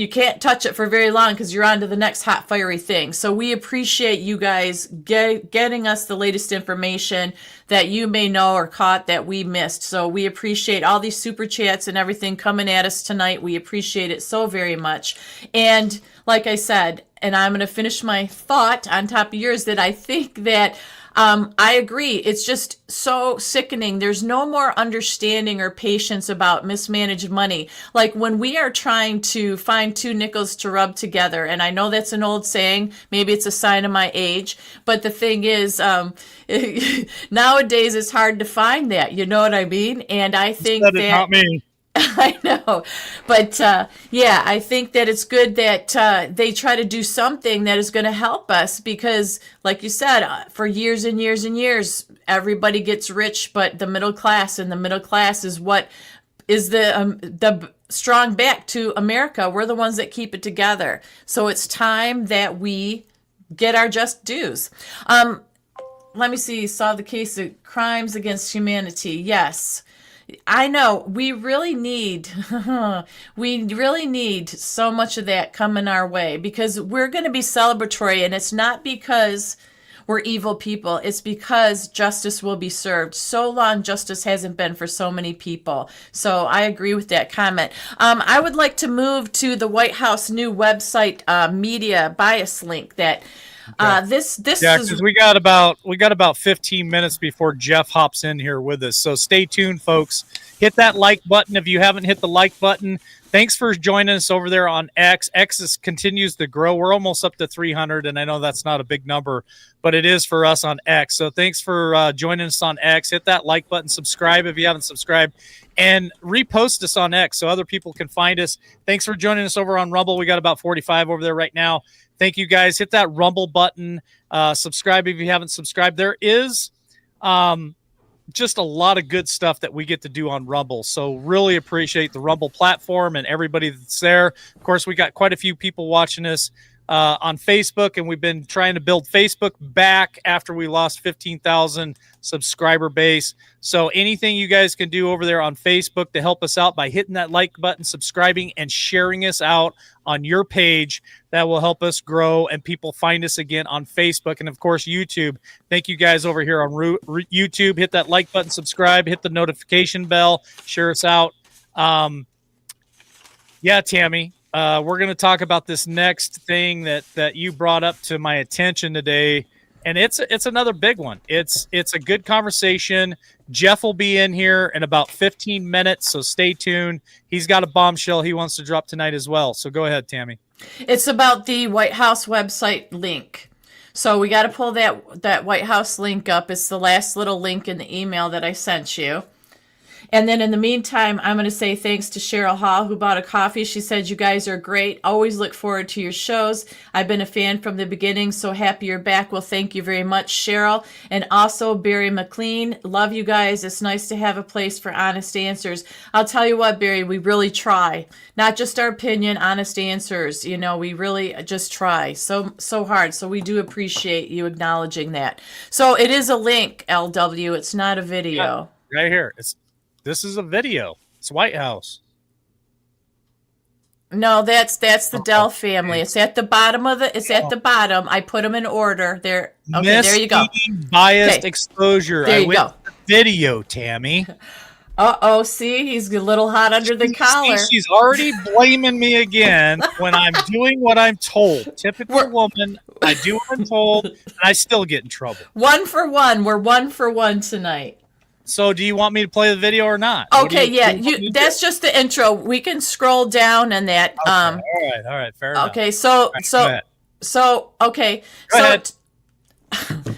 can't touch it for very long because you're on to the next hot, fiery thing. So we appreciate you guys getting us the latest information that you may know or caught that we missed. So we appreciate all these super chats and everything coming at us tonight. We appreciate it so very much. And like I said, and I'm going to finish my thought on top of yours, that I think that I agree. It's just so sickening. There's no more understanding or patience about mismanaged money. Like when we are trying to find 2 nickels to rub together, and I know that's an old saying, maybe it's a sign of my age, but the thing is, nowadays it's hard to find that, you know what I mean? And I think that is not me. I know, but yeah, I think that it's good that they try to do something that is going to help us because, like you said, for years and years and years, everybody gets rich, but the middle class, and the middle class is what is the strong back to America. We're the ones that keep it together. So it's time that we get our just dues. Let me see. Solve the case of crimes against humanity. Yes. I know we really need so much of that coming our way because we're going to be celebratory, and it's not because we're evil people. It's because justice will be served. So long justice hasn't been for so many people. So I agree with that comment. I would like to move to the White House new website media bias link that this Yeah, is because we got about 15 minutes before Jeff hops in here with us. So stay tuned, folks. Hit that like button if you haven't hit the like button. Thanks for joining us over there on X. Continues to grow. We're almost up to 300, and I know that's not a big number, but it is for us on X. So thanks for joining us on X. Hit that like button, subscribe if you haven't subscribed, and repost us on X so other people can find us. Thanks for joining us over on Rumble. We got about 45 over there right now. Thank you, guys. Hit that Rumble button. Subscribe if you haven't subscribed. There is just a lot of good stuff that we get to do on Rumble. So really appreciate the Rumble platform and everybody that's there. Of course, we got quite a few people watching us on Facebook, and we've been trying to build Facebook back after we lost 15,000 subscriber base. So anything you guys can do over there on Facebook to help us out by hitting that like button, subscribing, and sharing us out on your page, that will help us grow and people find us again on Facebook. And of course, YouTube. Thank you guys over here on YouTube. Hit that like button, subscribe, hit the notification bell, share us out. Yeah, Tammy, we're going to talk about this next thing that you brought up to my attention today. And it's another big one. It's a good conversation. Jeff will be in here in about 15 minutes, so stay tuned. He's got a bombshell he wants to drop tonight as well. So go ahead, Tammy. It's about the White House website link. So we got to pull that White House link up. It's the last little link in the email that I sent you. And then in the meantime, I'm going to say thanks to Cheryl Hall, who bought a coffee. She said, you guys are great. Always look forward to your shows. I've been a fan from the beginning, so happy you're back. Well, thank you very much, Cheryl. And also Barry McLean. Love you guys. It's nice to have a place for honest answers. I'll tell you what, Barry, we really try. Not just our opinion, honest answers. You know, we really just try so hard. So we do appreciate you acknowledging that. So it is a link, LW. It's not a video. Yeah, right here. This is a video. It's White House. No, that's the Dell family. It's at the bottom of the. It's at the bottom. I put them in order. There. Okay, there you go. Biased exposure. There you go. Video, Tammy. See, he's a little hot under the collar. She's already blaming me again when I'm doing what I'm told. Typical woman. I do what I'm told, and I still get in trouble. 1 for 1. We're 1 for 1 tonight. So do you want me to play the video or not? Okay, that's just the intro. We can scroll down and that. Okay, all right, fair enough. Okay, so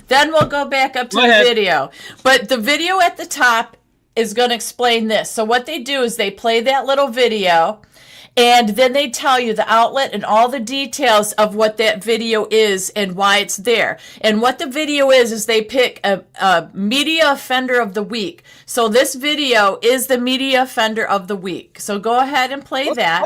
then we'll go back up to the video. But the video at the top is going to explain this. So what they do is they play that little video, and then they tell you the outlet and all the details of what that video is and why it's there. And what the video is they pick a media offender of the week. So this video is the media offender of the week. So go ahead and play that.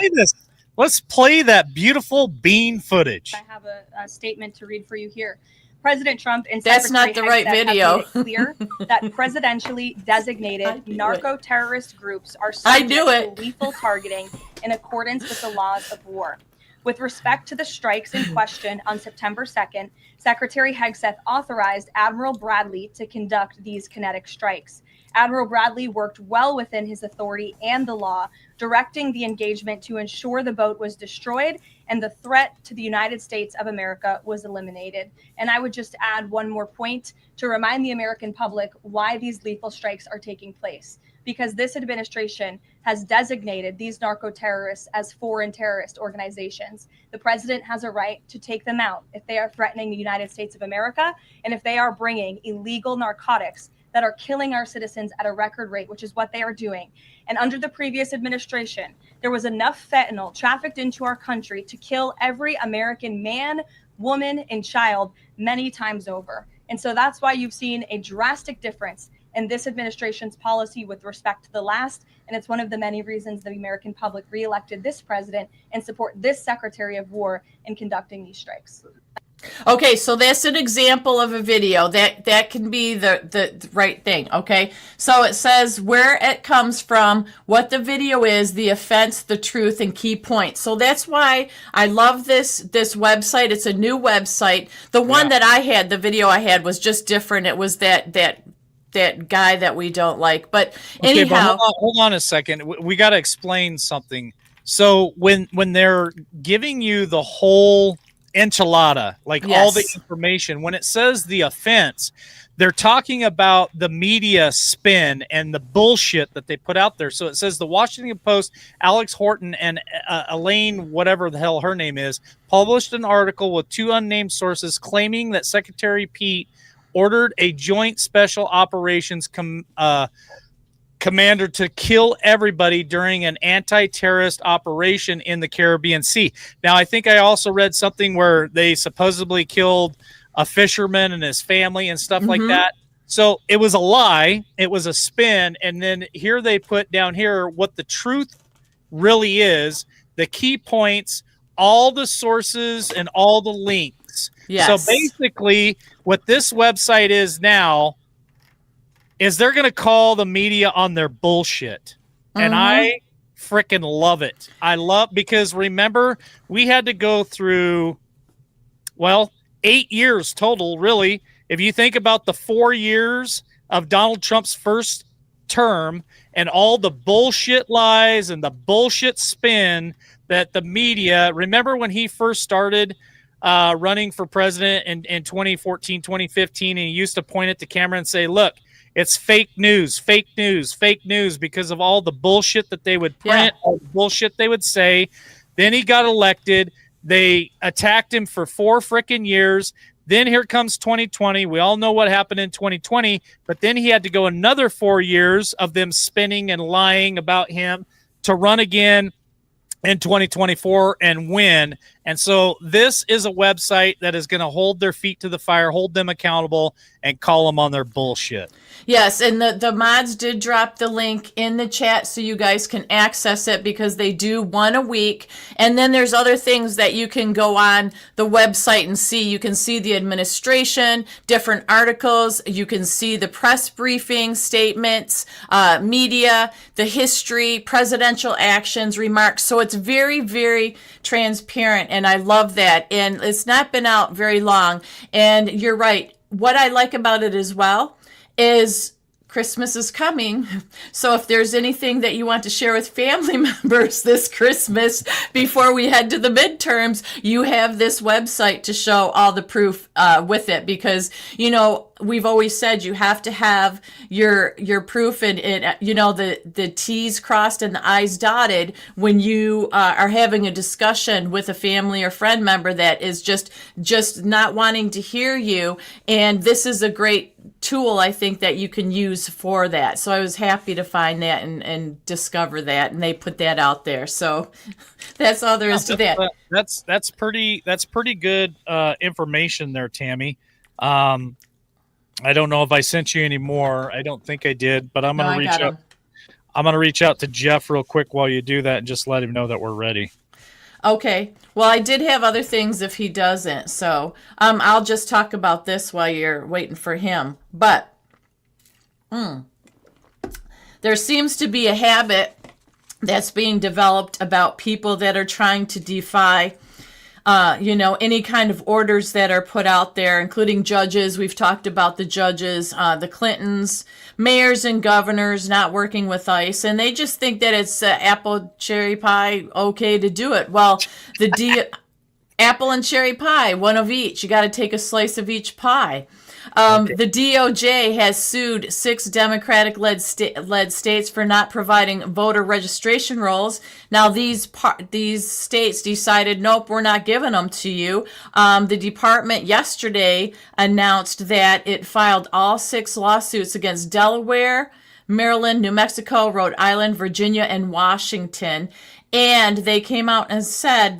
Let's play that beautiful bean footage. I have a statement to read for you here. President Trump and that's not the right video. Have made it clear that presidentially designated narco-terrorist groups are subject to lethal targeting in accordance with the laws of war. With respect to the strikes in question on September 2nd, Secretary Hegseth authorized Admiral Bradley to conduct these kinetic strikes. Admiral Bradley worked well within his authority and the law, directing the engagement to ensure the boat was destroyed and the threat to the United States of America was eliminated. And I would just add one more point to remind the American public why these lethal strikes are taking place. Because this administration has designated these narco-terrorists as foreign terrorist organizations. The president has a right to take them out if they are threatening the United States of America and if they are bringing illegal narcotics that are killing our citizens at a record rate, which is what they are doing. And under the previous administration, there was enough fentanyl trafficked into our country to kill every American man, woman, and child many times over. And so that's why you've seen a drastic difference in this administration's policy with respect to the last. And it's one of the many reasons the American public reelected this president and support this Secretary of War in conducting these strikes. Okay, so that's an example of a video that can be the right thing. Okay, so it says where it comes from, what the video is, the offense, the truth, and key points. So that's why I love this website. It's a new website. The one that I had, the video I had, was just different. It was that guy that we don't like. But anyhow, but hold on a second. We got to explain something. So when they're giving you the whole enchilada, like all the information, when it says the offense, they're talking about the media spin and the bullshit that they put out there. So it says the Washington Post, Alex Horton and Elaine, whatever the hell her name is, published an article with 2 unnamed sources claiming that Secretary Pete ordered a joint special operations commander to kill everybody during an anti-terrorist operation in the Caribbean Sea. Now, I think I also read something where they supposedly killed a fisherman and his family and stuff like that. So it was a lie. It was a spin. And then here they put down here what the truth really is, the key points, all the sources and all the links. So basically what this website is now is they're going to call the media on their bullshit. And I freaking love it. Because remember, we had to go through, 8 years total, really. If you think about the 4 years of Donald Trump's first term and all the bullshit lies and the bullshit spin that the media, remember when he first started running for president in 2014, 2015, and he used to point at the camera and say, look, it's fake news, because of all the bullshit that they would print, all the bullshit they would say. Then he got elected. They attacked him for 4 freaking years. Then here comes 2020. We all know what happened in 2020, but then he had to go another 4 years of them spinning and lying about him to run again in 2024 and win. And so this is a website that is going to hold their feet to the fire, hold them accountable, and call them on their bullshit. Yes, and the mods did drop the link in the chat so you guys can access it, because they do 1 a week. And then there's other things that you can go on the website and see. You can see the administration, different articles. You can see the press briefing, statements, media, the history, presidential actions, remarks. So it's very, very transparent, and I love that. And it's not been out very long. And you're right. What I like about it as well is Christmas is coming. So if there's anything that you want to share with family members this Christmas before we head to the midterms, you have this website to show all the proof with it, because, you know, we've always said you have to have your proof and the T's crossed and the I's dotted when you are having a discussion with a family or friend member that is just not wanting to hear you. And this is a great tool, I think, that you can use for that. So I was happy to find that and discover that, and they put that out there. So that's all there is to that. That's pretty good information there, Tammy. I don't know if I sent you any more. I don't think I did, but I'm going to reach out. I'm going to reach out to Jeff real quick while you do that and just let him know that we're ready. Okay. Well, I did have other things if he doesn't. So I'll just talk about this while you're waiting for him. But there seems to be a habit that's being developed about people that are trying to defy any kind of orders that are put out there, including judges. We've talked about the judges, the Clintons, mayors and governors not working with ICE, and they just think that it's apple, cherry pie, okay to do it. Well, apple and cherry pie, one of each. You got to take a slice of each pie. The DOJ has sued 6 Democratic-led states for not providing voter registration rolls. Now, these states decided, nope, we're not giving them to you. The department yesterday announced that it filed all 6 lawsuits against Delaware, Maryland, New Mexico, Rhode Island, Virginia, and Washington. And they came out and said,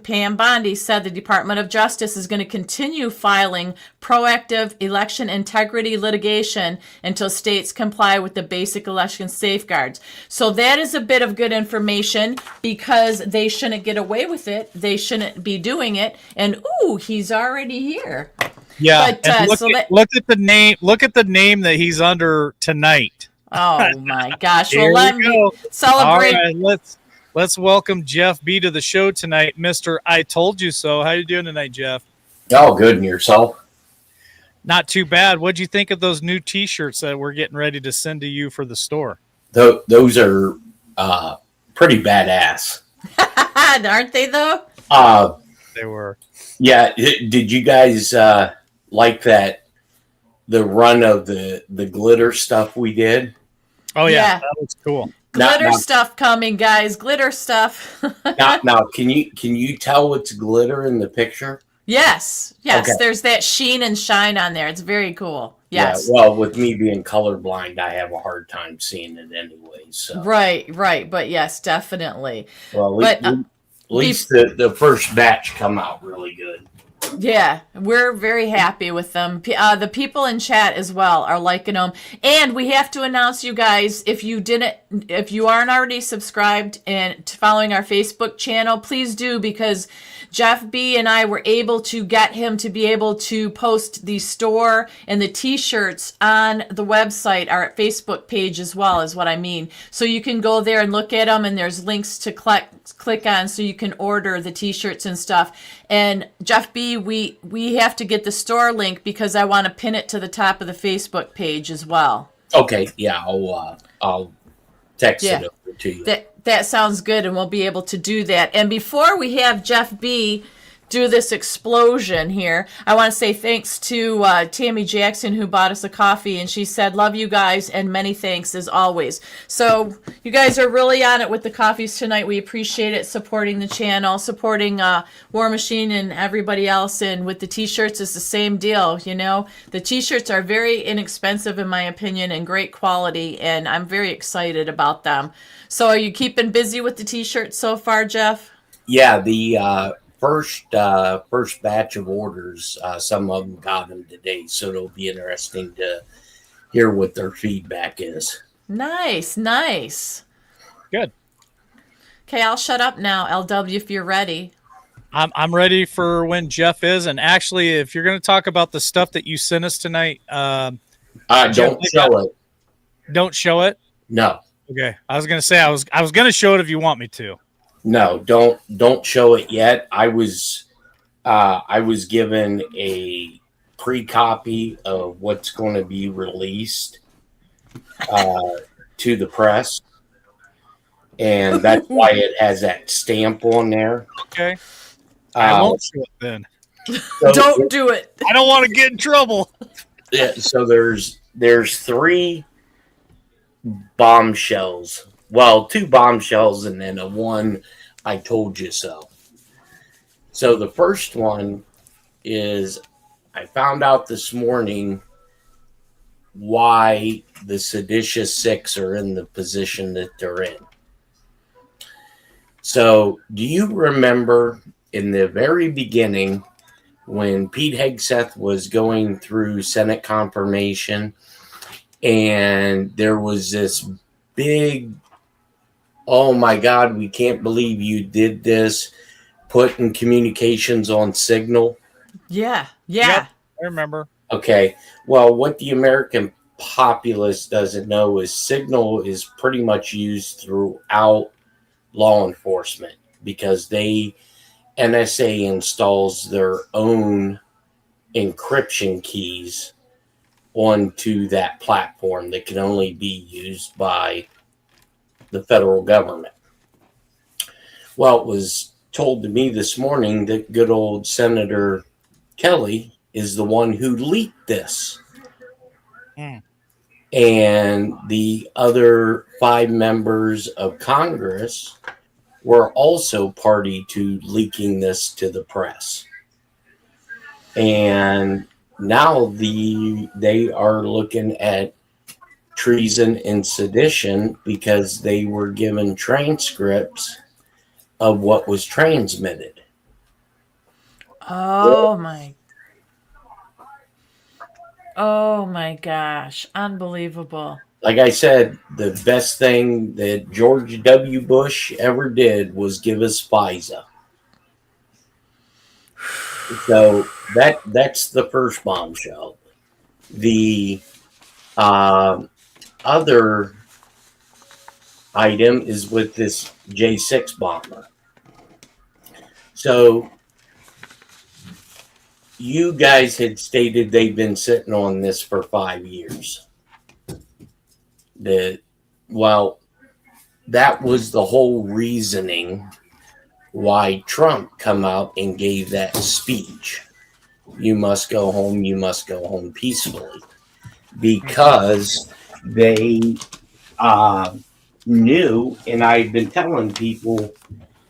Pam Bondi said the Department of Justice is going to continue filing proactive election integrity litigation until states comply with the basic election safeguards. So that is a bit of good information, because they shouldn't get away with it. They shouldn't be doing it. And, ooh, he's already here. Yeah, But, and look at the name. Look at the name that he's under tonight. Oh, my gosh. Here Well, let we me go. celebrate. All right, let's welcome Jeff B to the show tonight, Mr. I Told You So. How you doing tonight, Jeff? Oh, good. And yourself? Not too bad. What'd you think of those new T-shirts that we're getting ready to send to you for the store? Those are pretty badass. Aren't they, though? They were. Yeah. Did you guys like that? The run of the glitter stuff we did? Oh yeah, Yeah. that looks cool. Glitter stuff coming, guys. Glitter stuff. Now, can you tell what's glitter in the picture? Yes. Okay. There's that sheen and shine on there. It's very cool. Yes. Yeah, well, with me being colorblind, I have a hard time seeing it anyway. So Right. But yes, definitely. well, But, at least the first batch come out really good. Yeah, we're very happy with them. The people in chat as well are liking them. And we have to announce, you guys, if you aren't already subscribed and following our Facebook channel, please do, because Jeff B and I were able to get him to be able to post the store and the t-shirts on the website, our Facebook page as well, is what I mean. So you can go there and look at them, and there's links to click on so you can order the t-shirts and stuff. And Jeff B, we have to get the store link, because I want to pin it to the top of the Facebook page as well. Okay, yeah, I'll text Yeah. it over to you. That sounds good, and we'll be able to do that. And before we have Jeff B do this explosion here, I want to say thanks to Tammy Jackson, who bought us a coffee, and she said, love you guys, and many thanks as always. So you guys are really on it with the coffees tonight. We appreciate it, supporting the channel, supporting War Machine and everybody else. And with the t-shirts, it's the same deal. The t-shirts are very inexpensive, in my opinion, and great quality, and I'm very excited about them. So are you keeping busy with the t-shirts so far, Jeff? Yeah, the first batch of orders, some of them got them today, so it'll be interesting to hear what their feedback is. Nice. Good. Okay, I'll shut up now, LW, if you're ready. I'm ready for when Jeff is. And actually, if you're going to talk about the stuff that you sent us tonight, don't show it. Don't show it? No. Okay. I was going to say I was going to show it if you want me to. No, don't show it yet. I was given a pre-copy of what's going to be released to the press, and that's why it has that stamp on there. Okay. I won't show it then. So Don't do it. I don't want to get in trouble. Yeah, so there's 3 bombshells. Well, 2 bombshells and then a one I told you so. So the first one is, I found out this morning why the seditious 6 are in the position that they're in. So do you remember in the very beginning when Pete Hegseth was going through Senate confirmation, and there was this big, oh my God, we can't believe you did this, putting communications on Signal? Yeah. Yep, I remember. Okay. Well, what the American populace doesn't know is Signal is pretty much used throughout law enforcement, because NSA installs their own encryption keys onto that platform that can only be used by the federal government. Well, it was told to me this morning that good old Senator Kelly is the one who leaked this. Mm. And the other 5 members of Congress were also party to leaking this to the press. And now they are looking at treason and sedition because they were given transcripts of what was transmitted. Oh my gosh. Unbelievable. Like I said, the best thing that George W. Bush ever did was give us FISA. So that's the first bombshell. The other item is with this J6 bomber. So you guys had stated they've been sitting on this for 5 years. That was the whole reasoning why Trump come out and gave that speech. You must go home peacefully. Because they knew, and I've been telling people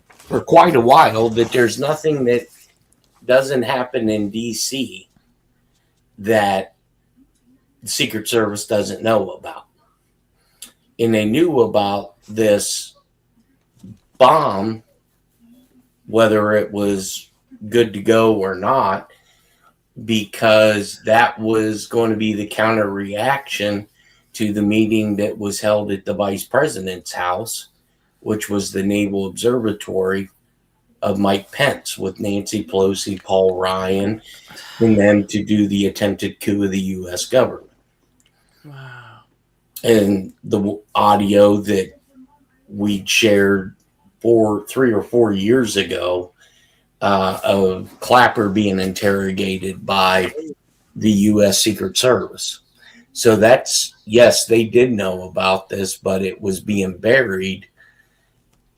for quite a while, that there's nothing that doesn't happen in D.C. that the Secret Service doesn't know about. And they knew about this bomb, whether it was good to go or not, because that was going to be the counter reaction to the meeting that was held at the vice president's house, which was the Naval Observatory of Mike Pence with Nancy Pelosi, Paul Ryan, and them to do the attempted coup of the U.S. government. Wow. And the audio that we shared 3 or 4 years ago of Clapper being interrogated by the U.S. Secret Service. So yes, they did know about this, but it was being buried,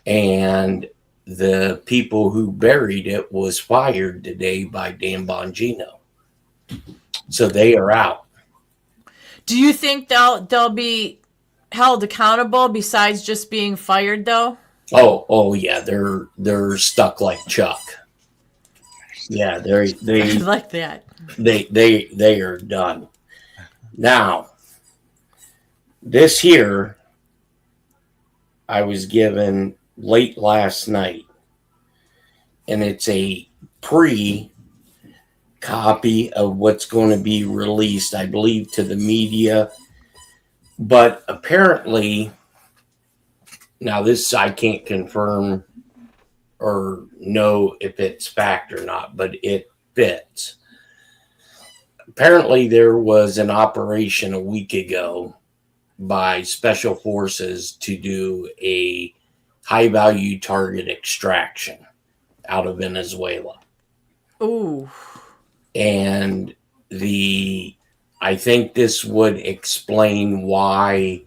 and the people who buried it was fired today by Dan Bongino. So they are out. Do you think they'll be held accountable besides just being fired, though? Oh yeah, they're stuck like Chuck. Yeah, I like that. They are done. Now, this here I was given late last night, and it's a pre-copy of what's going to be released, I believe, to the media. But apparently, now this I can't confirm or know if it's fact or not, but it fits. Apparently, there was an operation a week ago by special forces to do a high-value target extraction out of Venezuela. Ooh. And I think this would explain why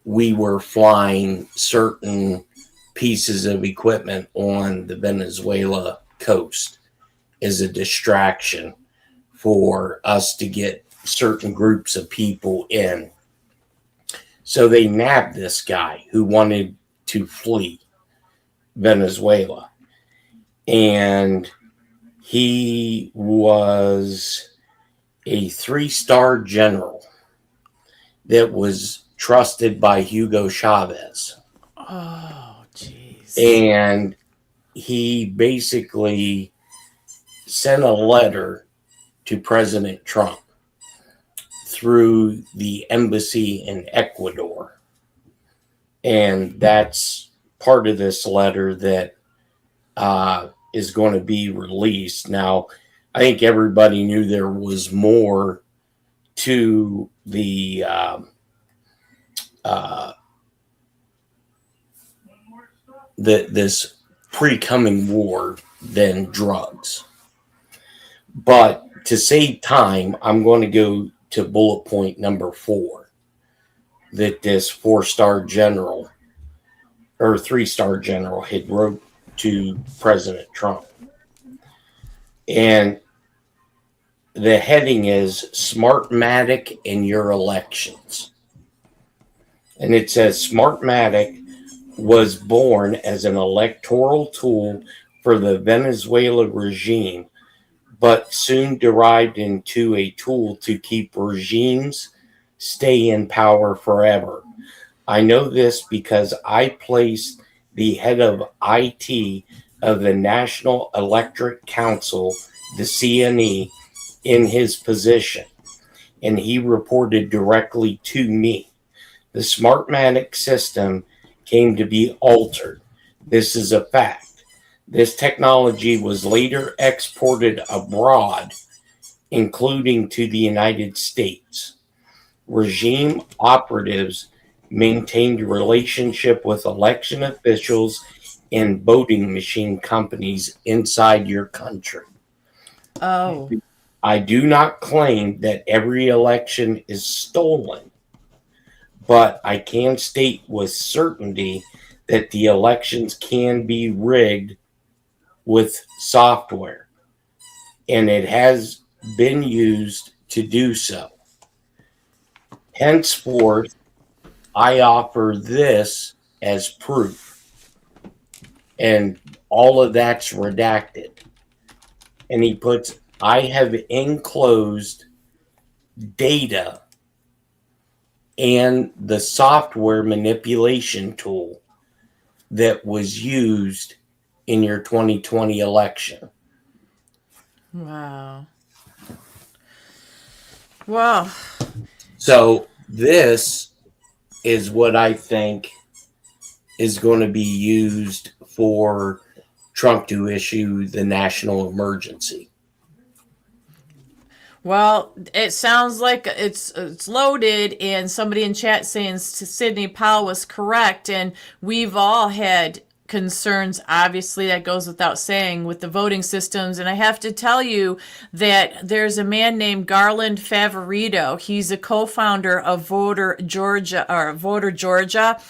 we were flying certain pieces of equipment on the Venezuela coast as a distraction for us to get certain groups of people in. So they nabbed this guy who wanted to flee Venezuela. And he was a 3-star general that was trusted by Hugo Chavez. Oh, jeez. And he basically sent a letter to President Trump through the embassy in Ecuador. And that's part of this letter that is going to be released. Now, I think everybody knew there was more to the this pre-coming war than drugs. But to save time, I'm going to go to bullet point number 4, that this 4-star general or 3-star general had wrote to President Trump. And the heading is Smartmatic in Your Elections. And it says Smartmatic was born as an electoral tool for the Venezuela regime, but soon derived into a tool to keep regimes stay in power forever. I know this because I placed the head of IT of the National Electric Council, the CNE, in his position, and he reported directly to me. The Smartmatic system came to be altered. This is a fact. This technology was later exported abroad, including to the United States. Regime operatives maintained a relationship with election officials and voting machine companies inside your country. Oh. I do not claim that every election is stolen, but I can state with certainty that the elections can be rigged with software, and it has been used to do so. Henceforth, I offer this as proof, and all of that's redacted. And he puts, I have enclosed data and the software manipulation tool that was used in your 2020 election. Wow. Wow. So this is what I think is going to be used for Trump to issue the national emergency. Well, it sounds like it's loaded, and somebody in chat saying Sidney Powell was correct, and we've all had concerns, obviously, that goes without saying, with the voting systems. And I have to tell you that there's a man named Garland Favorito. He's a co-founder of Voter Georgia.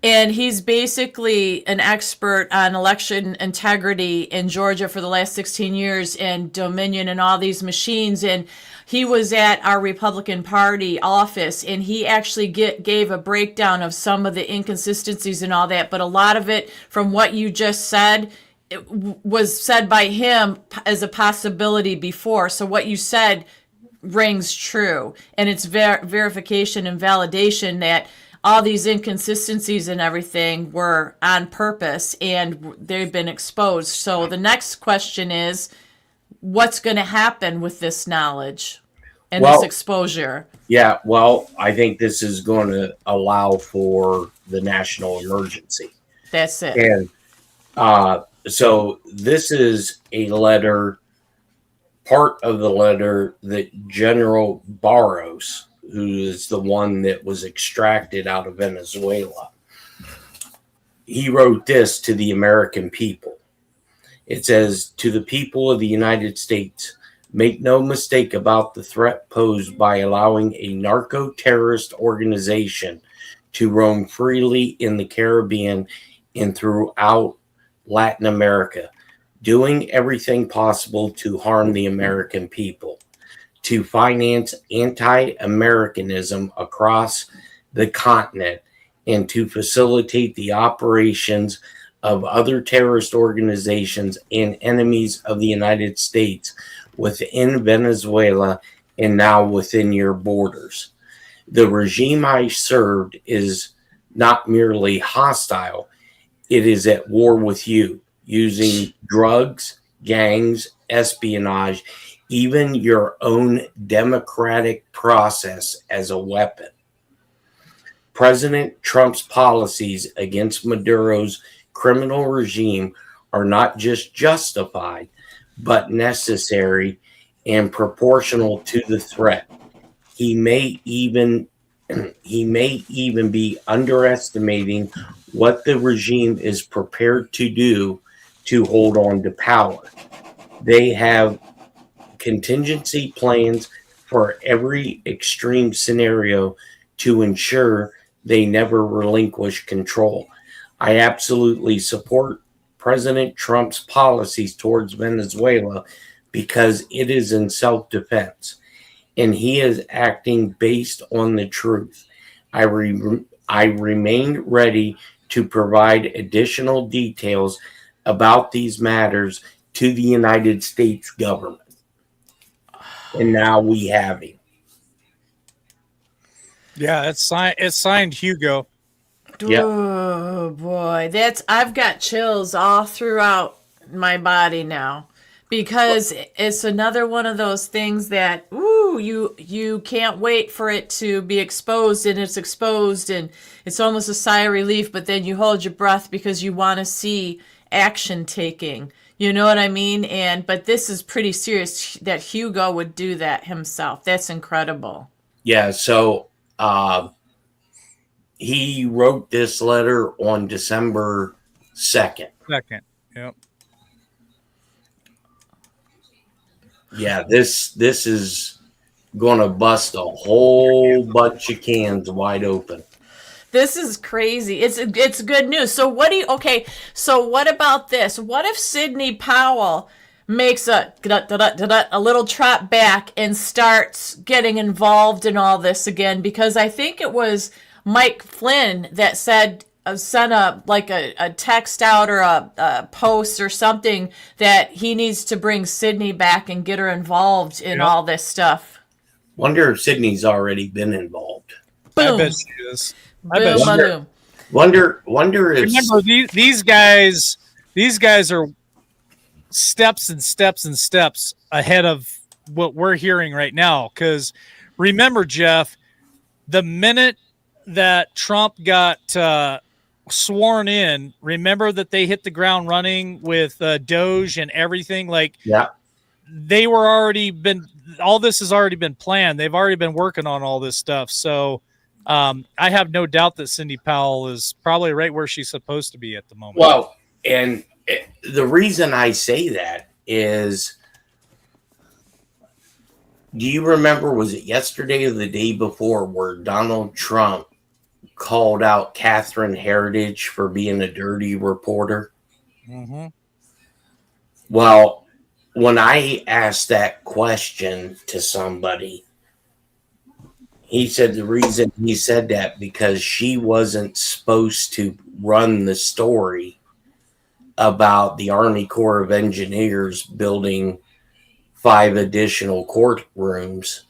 And he's basically an expert on election integrity in Georgia for the last 16 years, and Dominion and all these machines. And he was at our Republican Party office, and he actually gave a breakdown of some of the inconsistencies and all that. But a lot of it, from what you just said, it was said by him as a possibility before. So what you said rings true. And it's verification and validation that all these inconsistencies and everything were on purpose, and they've been exposed. So the next question is, what's going to happen with this knowledge and this exposure? Yeah, well, I think this is going to allow for the national emergency. That's it. And so this is a letter, part of the letter that General Barros, who is the one that was extracted out of Venezuela, he wrote this to the American people. It says, to the people of the United States, make no mistake about the threat posed by allowing a narco-terrorist organization to roam freely in the Caribbean and throughout Latin America, doing everything possible to harm the American people, to finance anti-Americanism across the continent, and to facilitate the operations of other terrorist organizations and enemies of the United States within Venezuela and now within your borders. The regime I served is not merely hostile, it is at war with you, using drugs, gangs, espionage, even your own democratic process as a weapon. President Trump's policies against Maduro's criminal regime are not just justified, but necessary and proportional to the threat. He may even be underestimating what the regime is prepared to do to hold on to power. They have contingency plans for every extreme scenario to ensure they never relinquish control. I absolutely support President Trump's policies towards Venezuela, because it is in self-defense, and he is acting based on the truth. I remain ready to provide additional details about these matters to the United States government. And now we have him. Yeah, it's signed Hugo. Yep. Oh boy, I've got chills all throughout my body now, because it's another one of those things that you can't wait for it to be exposed, and it's exposed, and it's almost a sigh of relief, but then you hold your breath because you want to see action taking. You know what I mean? But this is pretty serious that Hugo would do that himself. That's incredible. Yeah, so he wrote this letter on December 2nd. Yep. Yeah, this is going to bust a whole bunch of cans wide open. This is crazy. It's good news. So so what about this? What if Sidney Powell makes a little trot back and starts getting involved in all this again? Because I think it was Mike Flynn that said, sent a text out or a post or something that he needs to bring Sidney back and get her involved in all this stuff. Wonder if Sydney's already been involved. Boom. I bet she is. Wonder if remember these guys are steps and steps and steps ahead of what we're hearing right now. Because remember, Jeff, the minute that Trump got sworn in, remember that they hit the ground running with Doge and everything. They were all this has already been planned. They've already been working on all this stuff. So I have no doubt that Cindy Powell is probably right where she's supposed to be at the moment. Well, and the reason I say that is, do you remember, was it yesterday or the day before, where Donald Trump called out Catherine Heritage for being a dirty reporter? Mm-hmm. Well, when I asked that question to somebody, he said the reason he said that because she wasn't supposed to run the story about the Army Corps of Engineers building 5 additional courtrooms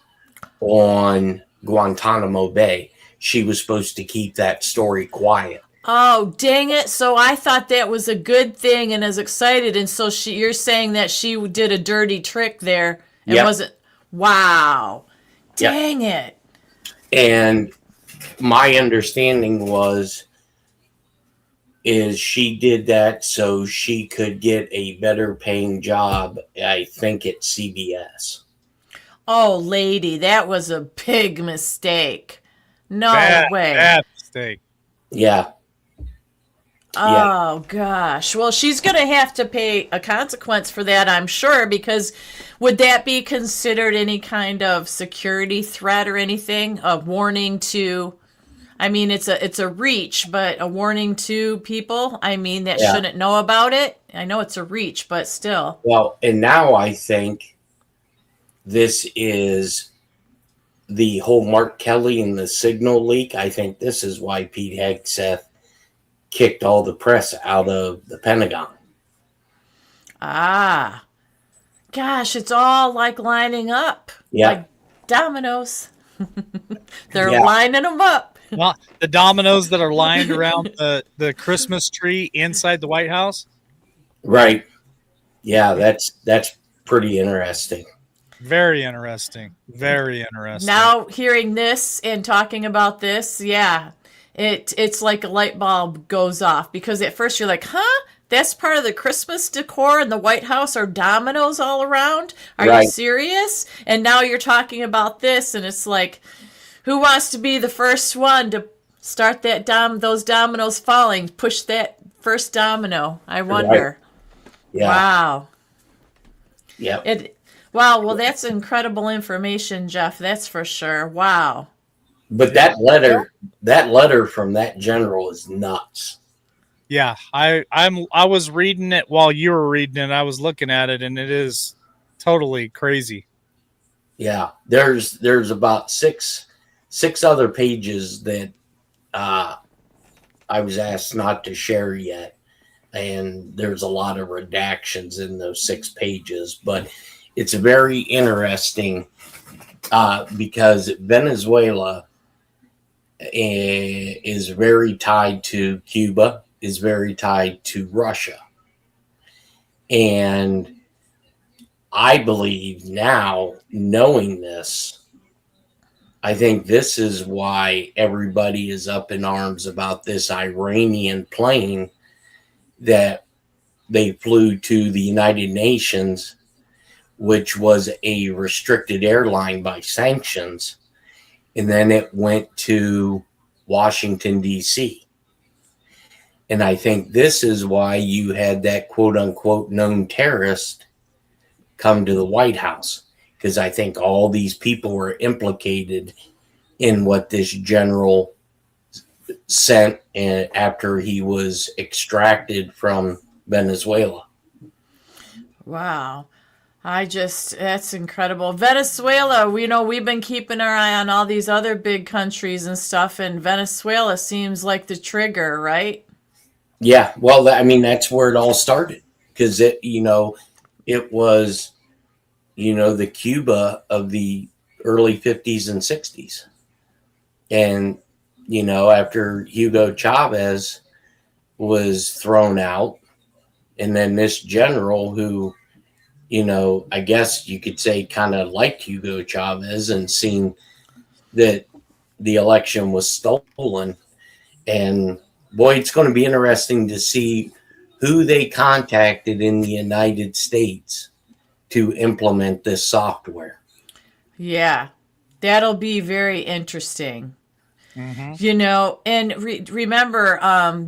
on Guantanamo Bay. She was supposed to keep that story quiet. Oh, dang it. So I thought that was a good thing and is excited. And so you're saying that she did a dirty trick there. It wasn't. Wow. Dang it. And my understanding is she did that so she could get a better paying job, I think, at CBS. Oh, lady, that was a big mistake. No way. Bad mistake. Yeah. Oh, gosh. Well, she's going to have to pay a consequence for that, I'm sure, because would that be considered any kind of security threat or anything? A warning to, I mean, it's a reach, but a warning to people, I mean, that shouldn't know about it? I know it's a reach, but still. Well, and now I think this is the whole Mark Kelly and the signal leak. I think this is why Pete Hegseth kicked all the press out of the Pentagon. Ah, gosh, it's all like lining up. Yeah. Like dominoes. They're lining them up. Well, the dominoes that are lined around the Christmas tree inside the White House. Right. Yeah, that's pretty interesting. Very interesting. Very interesting. Now hearing this and talking about this, it's like a light bulb goes off, because at first you're like, huh? That's part of the Christmas decor in the White House are dominoes all around? Are you serious? And now you're talking about this, and it's like, who wants to be the first one to start that those dominoes falling? Push that first domino. I wonder. Right. Yeah. Wow. Yeah. Wow. Well, that's incredible information, Jeff. That's for sure. Wow. But that letter from that general is nuts. Yeah, I was reading it while you were reading it. I was looking at it, and it is totally crazy. Yeah, there's about six other pages that I was asked not to share yet, and there's a lot of redactions in those 6 pages, but it's very interesting because Venezuela is very tied to Cuba, is very tied to Russia, and I believe now, knowing this, I think this is why everybody is up in arms about this Iranian plane that they flew to the United Nations, which was a restricted airline by sanctions, and then it went to Washington, D.C. And I think this is why you had that quote unquote known terrorist come to the White House, because I think all these people were implicated in what this general sent after he was extracted from Venezuela. Wow. That's incredible. Venezuela, we've been keeping our eye on all these other big countries and stuff, and Venezuela seems like the trigger, right? Yeah, well, I mean, that's where it all started, because it was, the Cuba of the early 50s and 60s. And, after Hugo Chavez was thrown out, and then this general who, I guess you could say kind of liked Hugo Chavez and seen that the election was stolen. And boy, it's going to be interesting to see who they contacted in the United States to implement this software. Yeah, that'll be very interesting. And remember,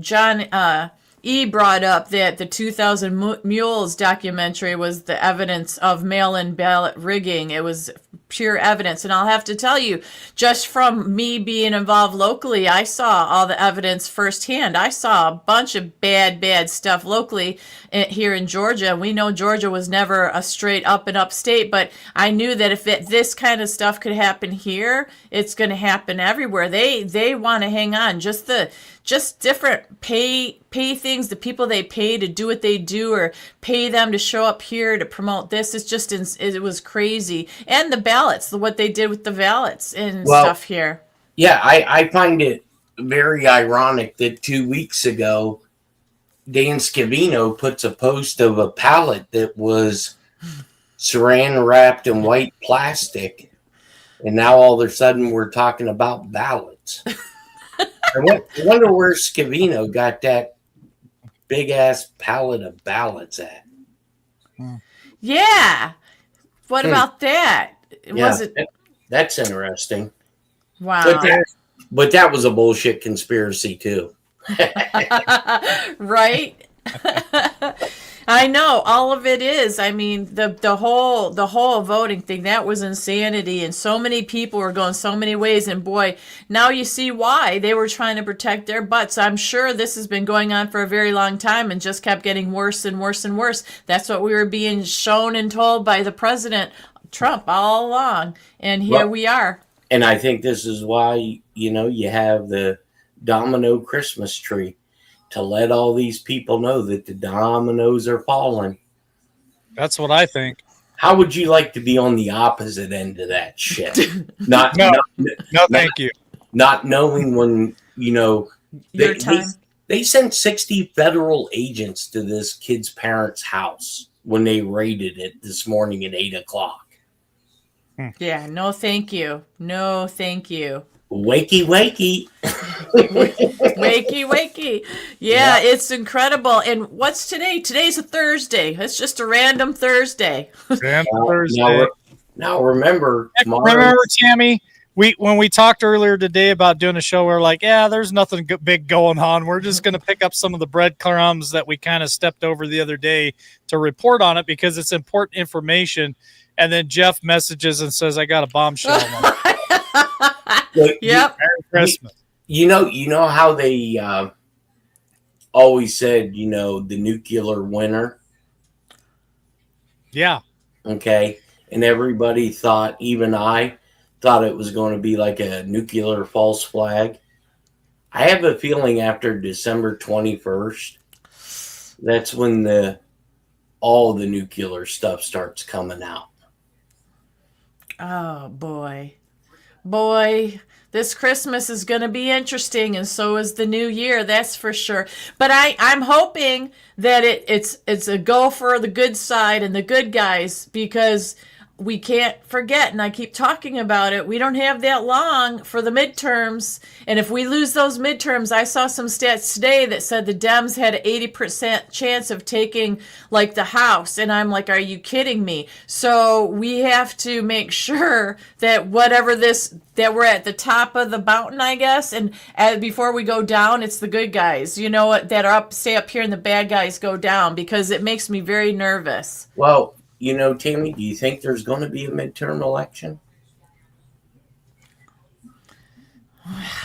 John E. brought up that the 2000 Mules documentary was the evidence of mail-in ballot rigging. It was pure evidence. And I'll have to tell you, just from me being involved locally, I saw all the evidence firsthand. I saw a bunch of bad stuff locally here in Georgia. We know Georgia was never a straight up and up state, but I knew that if this kind of stuff could happen here, it's going to happen everywhere. They want to hang on. Just different pay things, the people they pay to do what they do, or pay them to show up here to promote this. It was crazy. And the ballots, what they did with the ballots and stuff here. Yeah, I find it very ironic that 2 weeks ago, Dan Scavino puts a post of a pallet that was saran wrapped in white plastic. And now all of a sudden we're talking about ballots. I wonder where Scavino got that big ass pallet of ballots at. Yeah. What about that? That's interesting. Wow. But that was a bullshit conspiracy too. Right? I know, all of it is. I mean, the whole voting thing, that was insanity, and so many people were going so many ways, and boy, now you see why. They were trying to protect their butts. I'm sure this has been going on for a very long time and just kept getting worse and worse and worse. That's what we were being shown and told by the President Trump all along, and here we are. And I think this is why, you have the domino Christmas tree, to let all these people know that the dominoes are falling. That's what I think. How would you like to be on the opposite end of that shit? No, thank you. Not knowing when, Your time. They sent 60 federal agents to this kid's parents' house when they raided it this morning at 8:00. Yeah, no thank you. No thank you. Wakey. Wakey. Yeah, it's incredible. And what's today? Today's a Thursday. It's just a random Thursday. Now remember, Tammy, when we talked earlier today about doing a show, we're like, yeah, there's nothing big going on. We're just going to pick up some of the breadcrumbs that we kind of stepped over the other day to report on it because it's important information. And then Jeff messages and says, I got a bombshell. Yep. Merry Christmas. You know how they always said, the nuclear winter? Yeah. Okay. And everybody thought, even I thought it was going to be like a nuclear false flag. I have a feeling after December 21st, that's when all the nuclear stuff starts coming out. Oh boy. Boy, this Christmas is going to be interesting, and so is the new year, that's for sure. But I'm hoping that it's a go for the good side and the good guys, because we can't forget, and I keep talking about it, we don't have that long for the midterms. And if we lose those midterms, I saw some stats today that said the Dems had an 80% chance of taking like the House. And I'm like, are you kidding me? So we have to make sure that that we're at the top of the mountain, I guess. And before we go down, it's the good guys, you know, that are stay up here and the bad guys go down, because it makes me very nervous. Well, you know, Tammy, do you think there's going to be a midterm election?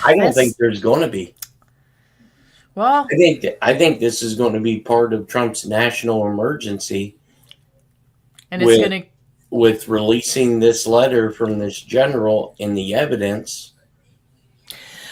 I don't think there's going to be. Well, I think this is going to be part of Trump's national emergency, and it's going to with releasing this letter from this general and the evidence.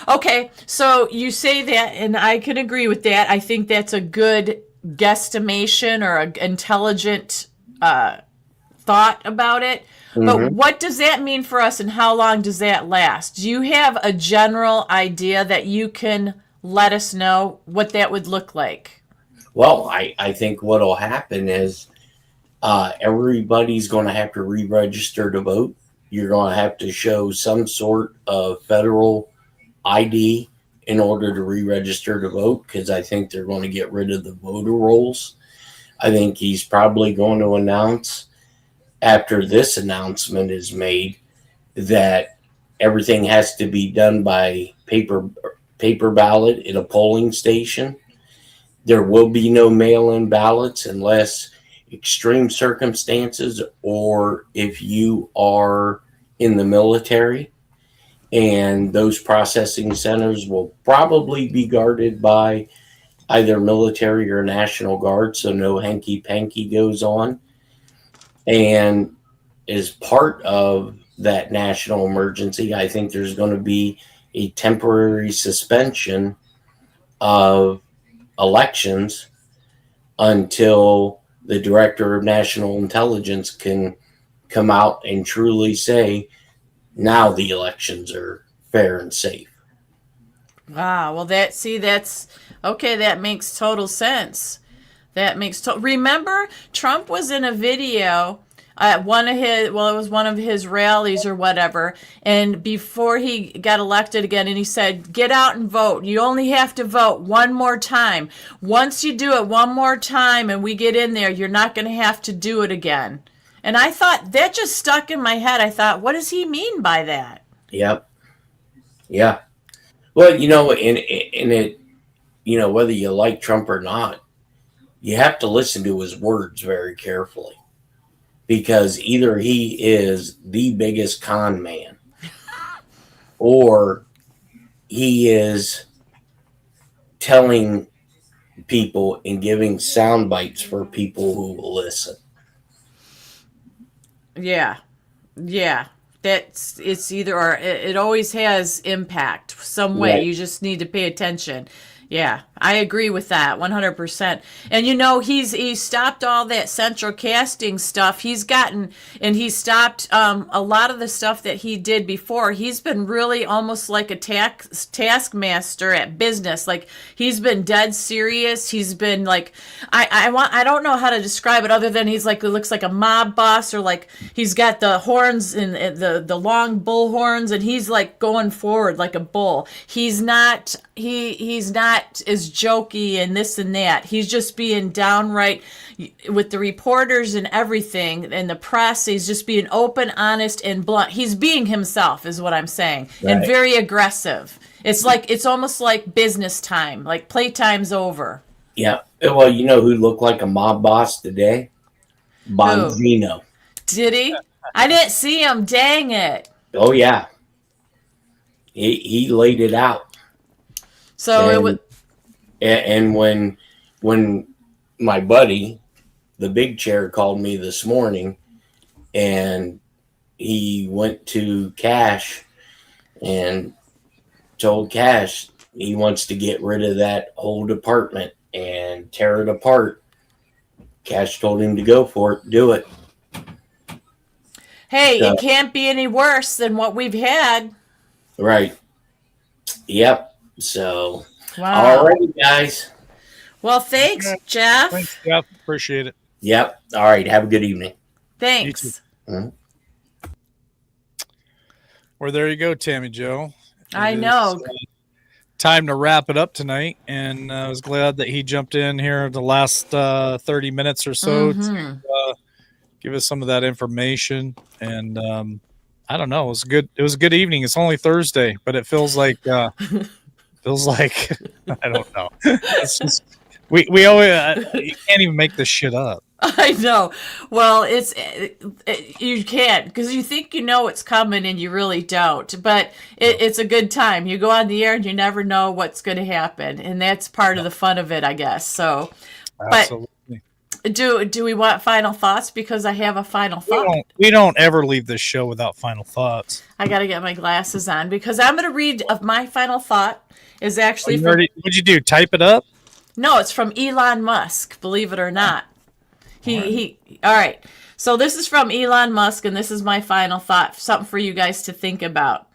Okay, so you say that, and I can agree with that. I think that's a good guesstimation or an intelligent thought about it. Mm-hmm. But what does that mean for us, and how long does that last? Do you have a general idea that you can let us know what that would look like? Well, I think what will happen is everybody's going to have to re-register to vote. You're going to have to show some sort of federal ID in order to re-register to vote, because I think they're going to get rid of the voter rolls. I think he's probably going to announce, after this announcement is made, that everything has to be done by paper ballot at a polling station. There will be no mail-in ballots unless extreme circumstances, or if you are in the military, and those processing centers will probably be guarded by either military or National Guard, so no hanky-panky goes on. And as part of that national emergency, I think there's going to be a temporary suspension of elections until the Director of National Intelligence can come out and truly say, now the elections are fair and safe. Wow. Well, that's okay. That makes total sense. Remember, Trump was in a video at it was one of his rallies or whatever, and before he got elected again, and he said, get out and vote. You only have to vote one more time. Once you do it one more time and we get in there, you're not going to have to do it again. And I thought, that just stuck in my head. I thought, what does he mean by that? Yep. Yeah. Well, you know, in it, you know, whether you like Trump or not, you have to listen to his words very carefully, because either he is the biggest con man or he is telling people and giving sound bites for people who will listen. Yeah. It's either or. It always has impact some way. Right. You just need to pay attention. Yeah, I agree with that 100%. And you know, he stopped all that central casting stuff. He stopped a lot of the stuff that he did before. He's been really almost like a taskmaster at business. Like, he's been dead serious. He's been like, I don't know how to describe it other than he's like, it looks like a mob boss, or like he's got the horns and the long bull horns, and he's like going forward like a bull. He's not as jokey and this and that. He's just being downright with the reporters and everything and the press. He's just being open, honest, and blunt. He's being himself, is what I'm saying. Right. And very aggressive. It's almost like business time, like playtime's over. Yeah. Well, you know who looked like a mob boss today? Bongino. Did he? I didn't see him. Dang it. Oh yeah. He laid it out. So it was. And when my buddy, the big chair, called me this morning, and he went to Cash and told Cash he wants to get rid of that whole department and tear it apart. Cash told him to go for it, do it. Hey, it can't be any worse than what we've had. Right. Yep. So, wow. All right, guys. Well, thanks, Jeff. Thanks, Jeff. Appreciate it. Yep. All right. Have a good evening. Thanks. Mm-hmm. Well, there you go, Tammy Joe. I know. Time to wrap it up tonight, and I was glad that he jumped in here the last 30 minutes or so to give us some of that information. And I don't know, it was good. It was a good evening. It's only Thursday, but it feels like I don't know. It's just we always you can't even make this shit up. I know. Well, you can't, because you think you know what's coming and you really don't. But it's a good time. You go on the air and you never know what's going to happen, and that's part of the fun of it, I guess. So, absolutely. But do we want final thoughts? Because I have a final thought. We don't ever leave this show without final thoughts. I got to get my glasses on, because I'm going to read my final thought is actually from. What'd you do? Type it up? No, it's from Elon Musk. Believe it or not. All right. So this is from Elon Musk, and this is my final thought, something for you guys to think about.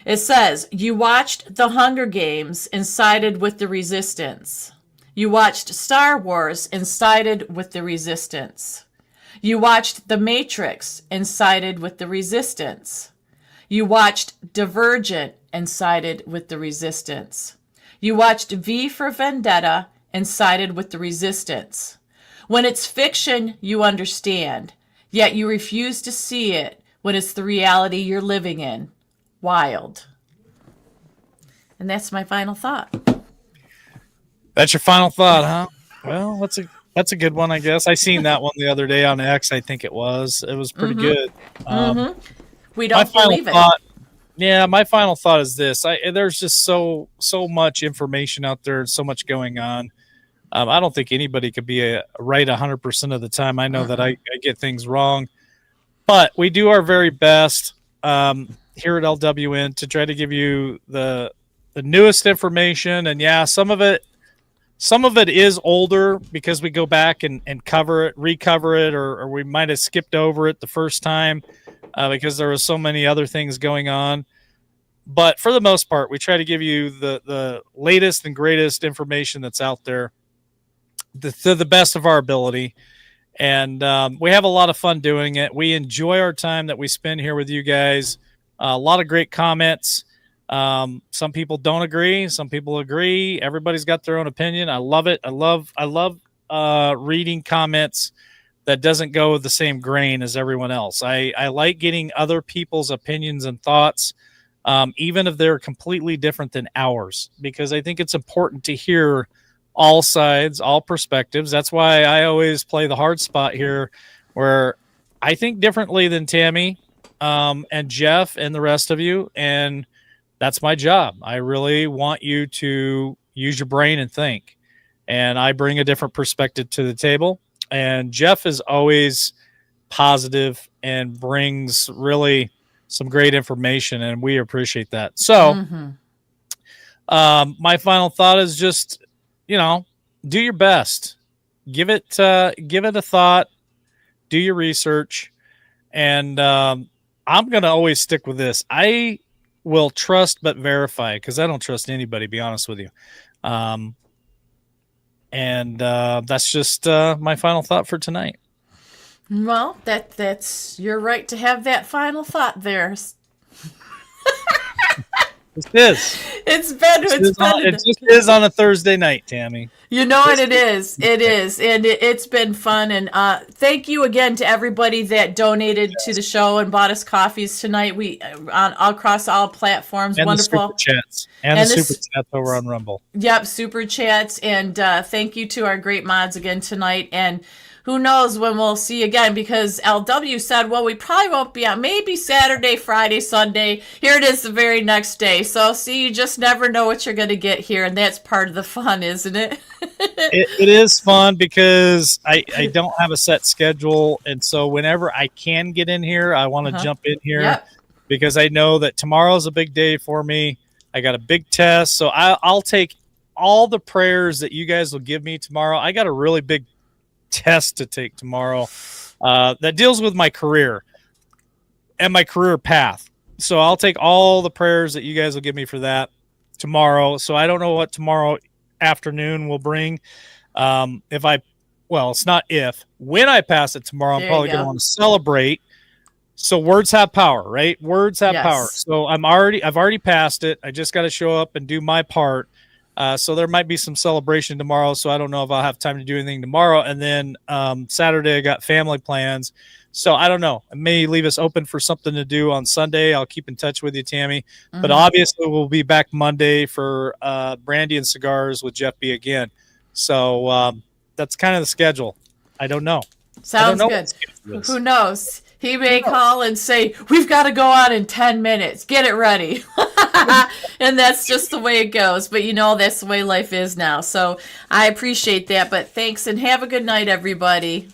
It says, you watched The Hunger Games and sided with the resistance. You watched Star Wars and sided with the resistance. You watched The Matrix and sided with the resistance. You watched Divergent and sided with the resistance. You watched V for Vendetta and sided with the resistance. When it's fiction, you understand, yet you refuse to see it when it's the reality you're living in. Wild. And that's my final thought. That's your final thought, huh? Well, that's a good one, I guess. I seen that one the other day on X. I think it was pretty good. We don't believe it. Yeah, my final thought is this: there's just so much information out there, so much going on. I don't think anybody could be right 100% of the time. I know that I get things wrong, but we do our very best here at LWN to try to give you the newest information. And yeah, some of it is older because we go back and recover it, or we might have skipped over it the first time because there was so many other things going on. But for the most part, we try to give you the latest and greatest information that's out there to the best of our ability. And we have a lot of fun doing it. We enjoy our time that we spend here with you guys. A lot of great comments. Some people don't agree. Some people agree. Everybody's got their own opinion. I love it. I love reading comments that doesn't go the same grain as everyone else. I like getting other people's opinions and thoughts, even if they're completely different than ours, because I think it's important to hear all sides, all perspectives. That's why I always play the hard spot here, where I think differently than Tammy and Jeff and the rest of you. And that's my job. I really want you to use your brain and think. And I bring a different perspective to the table. And Jeff is always positive and brings really some great information, and we appreciate that. So my final thought is just, do your best. Give it a thought. Do your research. And I'm going to always stick with this. I will trust but verify, because I don't trust anybody, to be honest with you. And that's just my final thought for tonight. Well, that's you're right to have that final thought there. It just is on a Thursday night, Tammy. You know what it is. It is. And it's been fun. And thank you again to everybody that donated to the show and bought us coffees tonight. We across all platforms. And wonderful. The super chats. And the super chats over on Rumble. Yep, super chats. And thank you to our great mods again tonight. And who knows when we'll see you again, because LW said, well, we probably won't be on maybe Saturday, Friday, Sunday. Here it is the very next day. So see, you just never know what you're going to get here. And that's part of the fun, isn't it? It is fun because I don't have a set schedule. And so whenever I can get in here, I want to jump in here because I know that tomorrow's a big day for me. I got a big test. So I'll take all the prayers that you guys will give me tomorrow. I got a really big test to take tomorrow that deals with my career and my career path. So I'll take all the prayers that you guys will give me for that tomorrow. So I don't know what tomorrow afternoon will bring. When I pass it tomorrow, I'm probably going to want to celebrate. So words have power, right? Words have power. So I've already passed it. I just got to show up and do my part. So there might be some celebration tomorrow. So I don't know if I'll have time to do anything tomorrow. And then Saturday, I got family plans. So I don't know. I may leave us open for something to do on Sunday. I'll keep in touch with you, Tammy. But obviously, we'll be back Monday for Brandy and Cigars with Jeff B. again. So that's kind of the schedule. I don't know. Sounds good. Who knows? He may call and say, we've got to go on in 10 minutes. Get it ready. And that's just the way it goes. But, that's the way life is now. So I appreciate that. But thanks, and have a good night, everybody.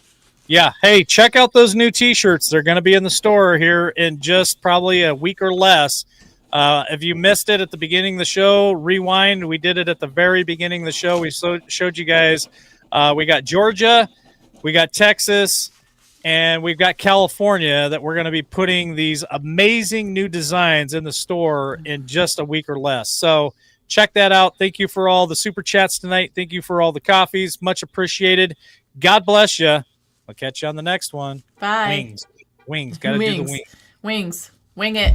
Yeah. Hey, check out those new T-shirts. They're going to be in the store here in just probably a week or less. If you missed it at the beginning of the show, rewind. We did it at the very beginning of the show. We showed you guys. We got Georgia. We got Texas. And we've got California that we're going to be putting these amazing new designs in the store in just a week or less. So check that out. Thank you for all the super chats tonight. Thank you for all the coffees. Much appreciated. God bless you. I'll catch you on the next one. Bye. Wings. Got to do the wings. Wings. Wing it.